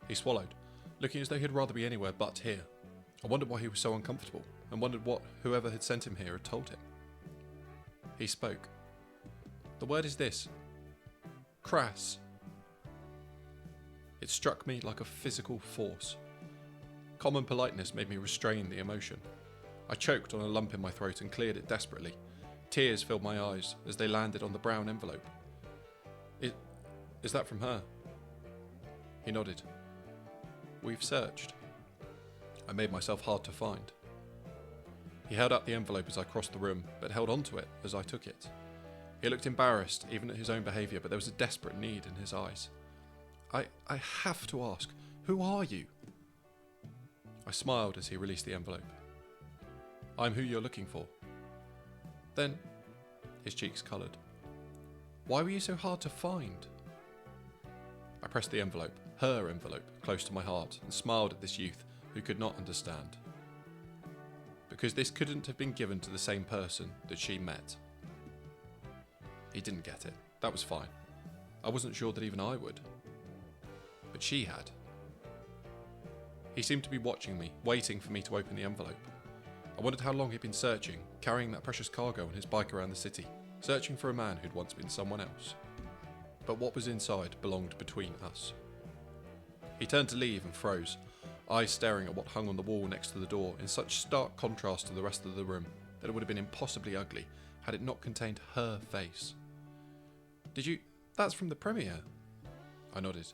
He swallowed, looking as though he'd rather be anywhere but here. I wondered why he was so uncomfortable, and wondered what whoever had sent him here had told him. He spoke. The word is this. Crass. It struck me like a physical force. Common politeness made me restrain the emotion. I choked on a lump in my throat and cleared it desperately. Tears filled my eyes as they landed on the brown envelope. Is that from her? He nodded. We've searched. I made myself hard to find. He held up the envelope as I crossed the room, but held onto it as I took it. He looked embarrassed, even at his own behaviour, but there was a desperate need in his eyes. I have to ask, who are you? I smiled as he released the envelope. I'm who you're looking for. Then, his cheeks coloured. Why were you so hard to find? I pressed the envelope, her envelope, close to my heart and smiled at this youth who could not understand. Because this couldn't have been given to the same person that she met. He didn't get it. That was fine. I wasn't sure that even I would. But she had. He seemed to be watching me, waiting for me to open the envelope. I wondered how long he'd been searching, carrying that precious cargo on his bike around the city, searching for a man who'd once been someone else. But what was inside belonged between us. He turned to leave and froze, eyes staring at what hung on the wall next to the door in such stark contrast to the rest of the room that it would have been impossibly ugly had it not contained her face. That's from the premiere? I nodded.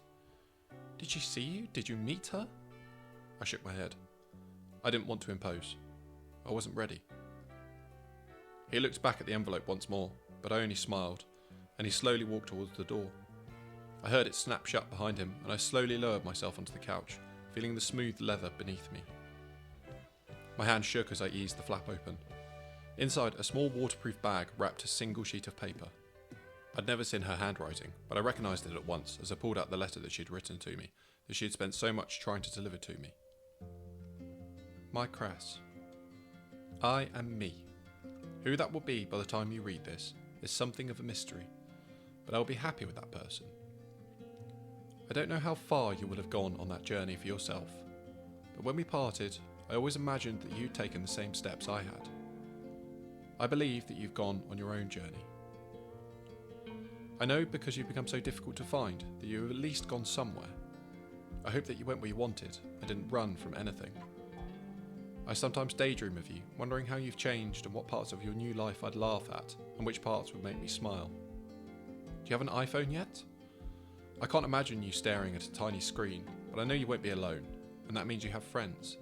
Did she see you? Did you meet her? I shook my head. I didn't want to impose. I wasn't ready. He looked back at the envelope once more, but I only smiled, and he slowly walked towards the door. I heard it snap shut behind him, and I slowly lowered myself onto the couch, feeling the smooth leather beneath me. My hand shook as I eased the flap open. Inside, a small waterproof bag wrapped a single sheet of paper. I'd never seen her handwriting, but I recognised it at once as I pulled out the letter that she'd written to me, that she had spent so much trying to deliver to me. My Crass. I am me. Who that will be by the time you read this is something of a mystery, but I'll be happy with that person. I don't know how far you will have gone on that journey for yourself, but when we parted, I always imagined that you'd taken the same steps I had. I believe that you've gone on your own journey. I know because you've become so difficult to find that you have at least gone somewhere. I hope that you went where you wanted and didn't run from anything. I sometimes daydream of you, wondering how you've changed and what parts of your new life I'd laugh at and which parts would make me smile. Do you have an iPhone yet? I can't imagine you staring at a tiny screen, but I know you won't be alone, and that means you have friends.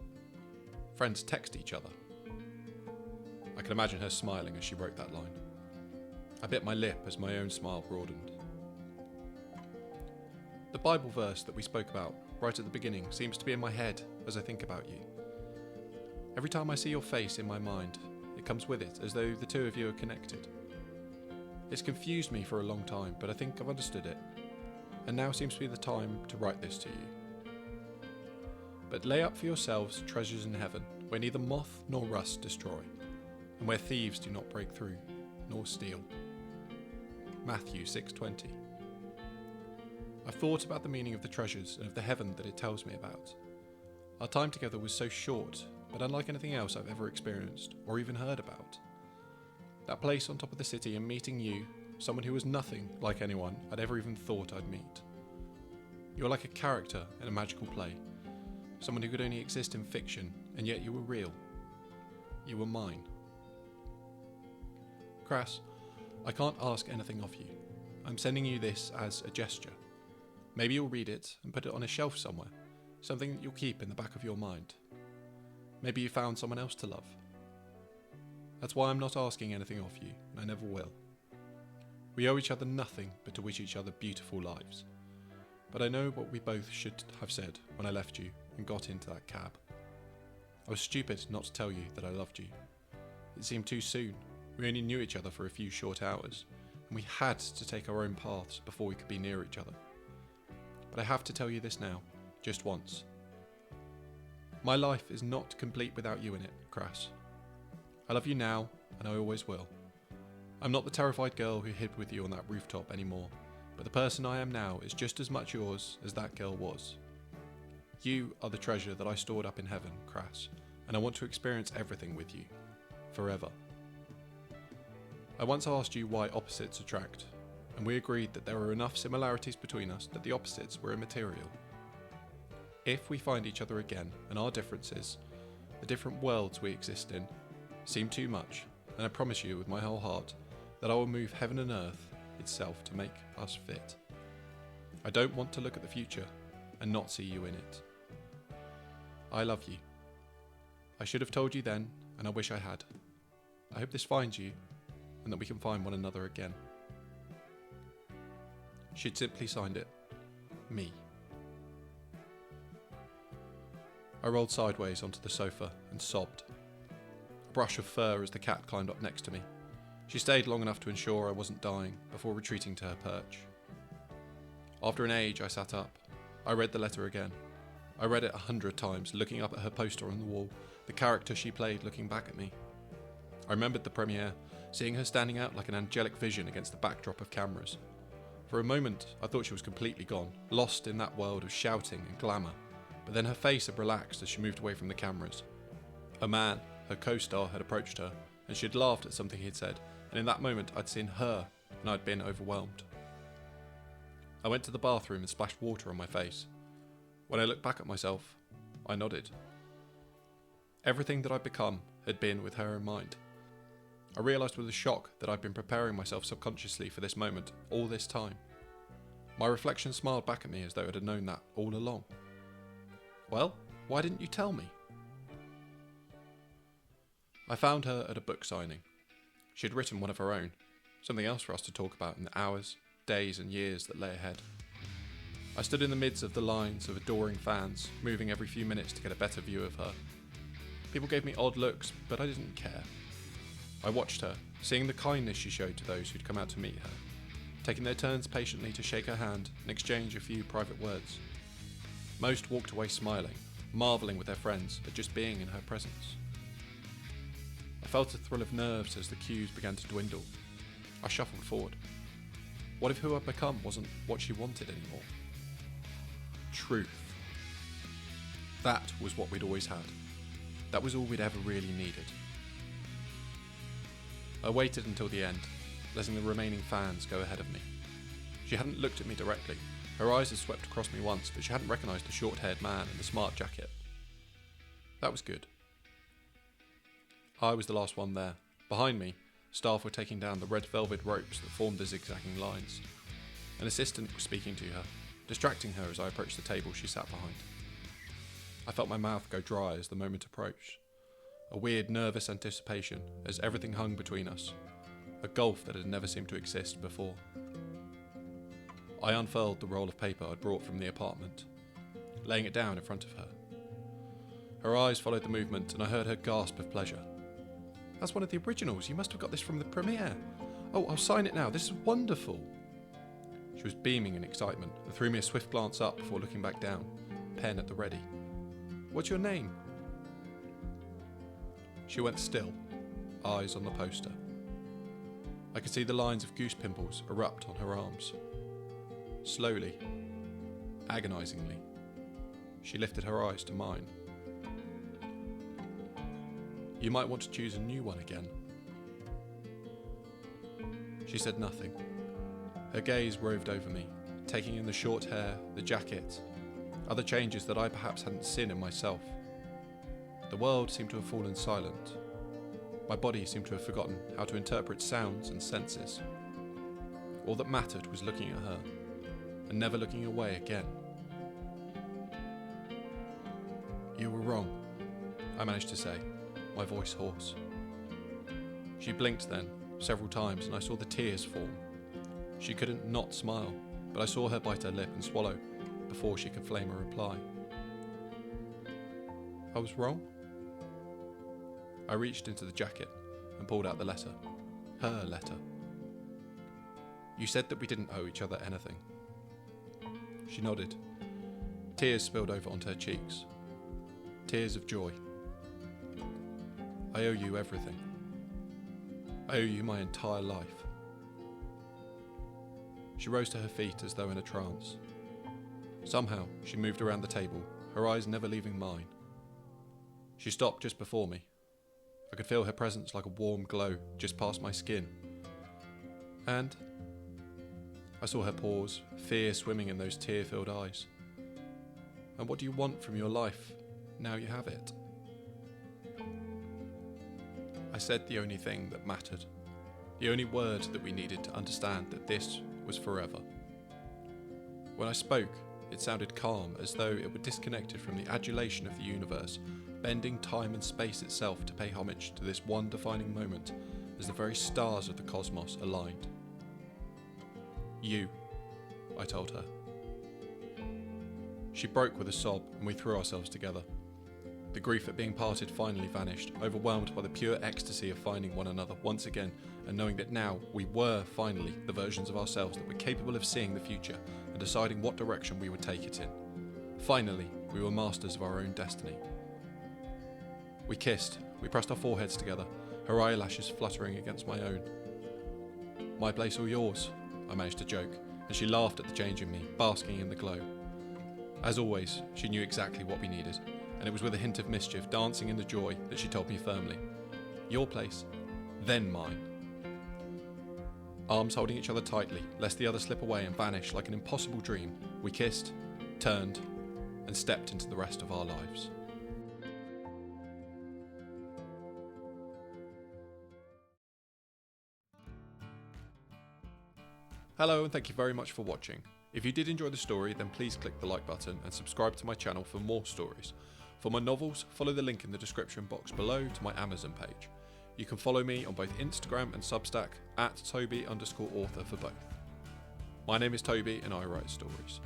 Friends text each other. I can imagine her smiling as she wrote that line. I bit my lip as my own smile broadened. The Bible verse that we spoke about right at the beginning seems to be in my head as I think about you. Every time I see your face in my mind, it comes with it as though the two of you are connected. It's confused me for a long time, but I think I've understood it, and now seems to be the time to write this to you. But lay up for yourselves treasures in heaven, where neither moth nor rust destroy, and where thieves do not break through, nor steal. Matthew 6:20. I've thought about the meaning of the treasures and of the heaven that it tells me about. Our time together was so short, but unlike anything else I've ever experienced or even heard about. That place on top of the city and meeting you, someone who was nothing like anyone I'd ever even thought I'd meet. You're like a character in a magical play, someone who could only exist in fiction, and yet you were real. You were mine. Crass, I can't ask anything of you. I'm sending you this as a gesture. Maybe you'll read it and put it on a shelf somewhere, something that you'll keep in the back of your mind. Maybe you found someone else to love. That's why I'm not asking anything of you, and I never will. We owe each other nothing but to wish each other beautiful lives. But I know what we both should have said when I left you and got into that cab. I was stupid not to tell you that I loved you. It seemed too soon. We only knew each other for a few short hours, and we had to take our own paths before we could be near each other. But I have to tell you this now, just once. My life is not complete without you in it, Crass. I love you now, and I always will. I'm not the terrified girl who hid with you on that rooftop anymore, but the person I am now is just as much yours as that girl was. You are the treasure that I stored up in heaven, Crass, and I want to experience everything with you. Forever. I once asked you why opposites attract, and we agreed that there were enough similarities between us that the opposites were immaterial. If we find each other again, and our differences, the different worlds we exist in, seem too much, then I promise you with my whole heart that I will move heaven and earth itself to make us fit. I don't want to look at the future and not see you in it. I love you. I should have told you then, and I wish I had. I hope this finds you, and that we can find one another again. She'd simply signed it. Me. I rolled sideways onto the sofa and sobbed. A brush of fur as the cat climbed up next to me. She stayed long enough to ensure I wasn't dying before retreating to her perch. After an age, I sat up. I read the letter again. I read it 100 times, looking up at her poster on the wall, the character she played looking back at me. I remembered the premiere, seeing her standing out like an angelic vision against the backdrop of cameras. For a moment, I thought she was completely gone, lost in that world of shouting and glamour, but then her face had relaxed as she moved away from the cameras. A man, her co-star, had approached her, and she had laughed at something he'd said, and in that moment I'd seen her, and I'd been overwhelmed. I went to the bathroom and splashed water on my face. When I looked back at myself, I nodded. Everything that I'd become had been with her in mind. I realised with a shock that I'd been preparing myself subconsciously for this moment all this time. My reflection smiled back at me as though it had known that all along. Well, why didn't you tell me? I found her at a book signing. She had written one of her own, something else for us to talk about in the hours, days and years that lay ahead. I stood in the midst of the lines of adoring fans, moving every few minutes to get a better view of her. People gave me odd looks, but I didn't care. I watched her, seeing the kindness she showed to those who'd come out to meet her, taking their turns patiently to shake her hand and exchange a few private words. Most walked away smiling, marvelling with their friends at just being in her presence. I felt a thrill of nerves as the queues began to dwindle. I shuffled forward. What if who I'd become wasn't what she wanted anymore? Truth. That was what we'd always had. That was all we'd ever really needed. I waited until the end, letting the remaining fans go ahead of me. She hadn't looked at me directly. Her eyes had swept across me once, but she hadn't recognised the short-haired man in the smart jacket. That was good. I was the last one there. Behind me, staff were taking down the red velvet ropes that formed the zigzagging lines. An assistant was speaking to her, distracting her as I approached the table she sat behind. I felt my mouth go dry as the moment approached. A weird, nervous anticipation as everything hung between us. A gulf that had never seemed to exist before. I unfurled the roll of paper I'd brought from the apartment, laying it down in front of her. Her eyes followed the movement and I heard her gasp of pleasure. That's one of the originals. You must have got this from the premiere. Oh, I'll sign it now. This is wonderful. She was beaming in excitement and threw me a swift glance up before looking back down, pen at the ready. What's your name? She went still, eyes on the poster. I could see the lines of goose pimples erupt on her arms. Slowly, agonisingly. She lifted her eyes to mine. You might want to choose a new one again. She said nothing. Her gaze roved over me, taking in the short hair, the jacket, other changes that I perhaps hadn't seen in myself. The world seemed to have fallen silent. My body seemed to have forgotten how to interpret sounds and senses. All that mattered was looking at her, and never looking away again. You were wrong, I managed to say, my voice hoarse. She blinked then, several times, and I saw the tears form. She couldn't not smile, but I saw her bite her lip and swallow before she could flame a reply. I was wrong? I reached into the jacket and pulled out the letter. Her letter. You said that we didn't owe each other anything. She nodded. Tears spilled over onto her cheeks. Tears of joy. I owe you everything. I owe you my entire life. She rose to her feet as though in a trance. Somehow, she moved around the table, her eyes never leaving mine. She stopped just before me. I could feel her presence like a warm glow just past my skin. And I saw her pause, fear swimming in those tear-filled eyes. And what do you want from your life, now you have it? I said the only thing that mattered, the only word that we needed to understand that this was forever. When I spoke, it sounded calm, as though it were disconnected from the adulation of the universe, bending time and space itself to pay homage to this one defining moment as the very stars of the cosmos aligned. You, I told her. She broke with a sob and we threw ourselves together. The grief at being parted finally vanished, overwhelmed by the pure ecstasy of finding one another once again and knowing that now we were finally the versions of ourselves that were capable of seeing the future and deciding what direction we would take it in. Finally, we were masters of our own destiny. We kissed, we pressed our foreheads together, her eyelashes fluttering against my own. My place or yours, I managed to joke, and she laughed at the change in me, basking in the glow. As always, she knew exactly what we needed, and it was with a hint of mischief dancing in the joy that she told me firmly, your place, then mine. Arms holding each other tightly, lest the other slip away and vanish like an impossible dream, we kissed, turned, and stepped into the rest of our lives. Hello and thank you very much for watching. If you did enjoy the story, then please click the like button and subscribe to my channel for more stories. For my novels, follow the link in the description box below to my Amazon page. You can follow me on both Instagram and Substack @Toby_author for both. My name is Toby and I write stories.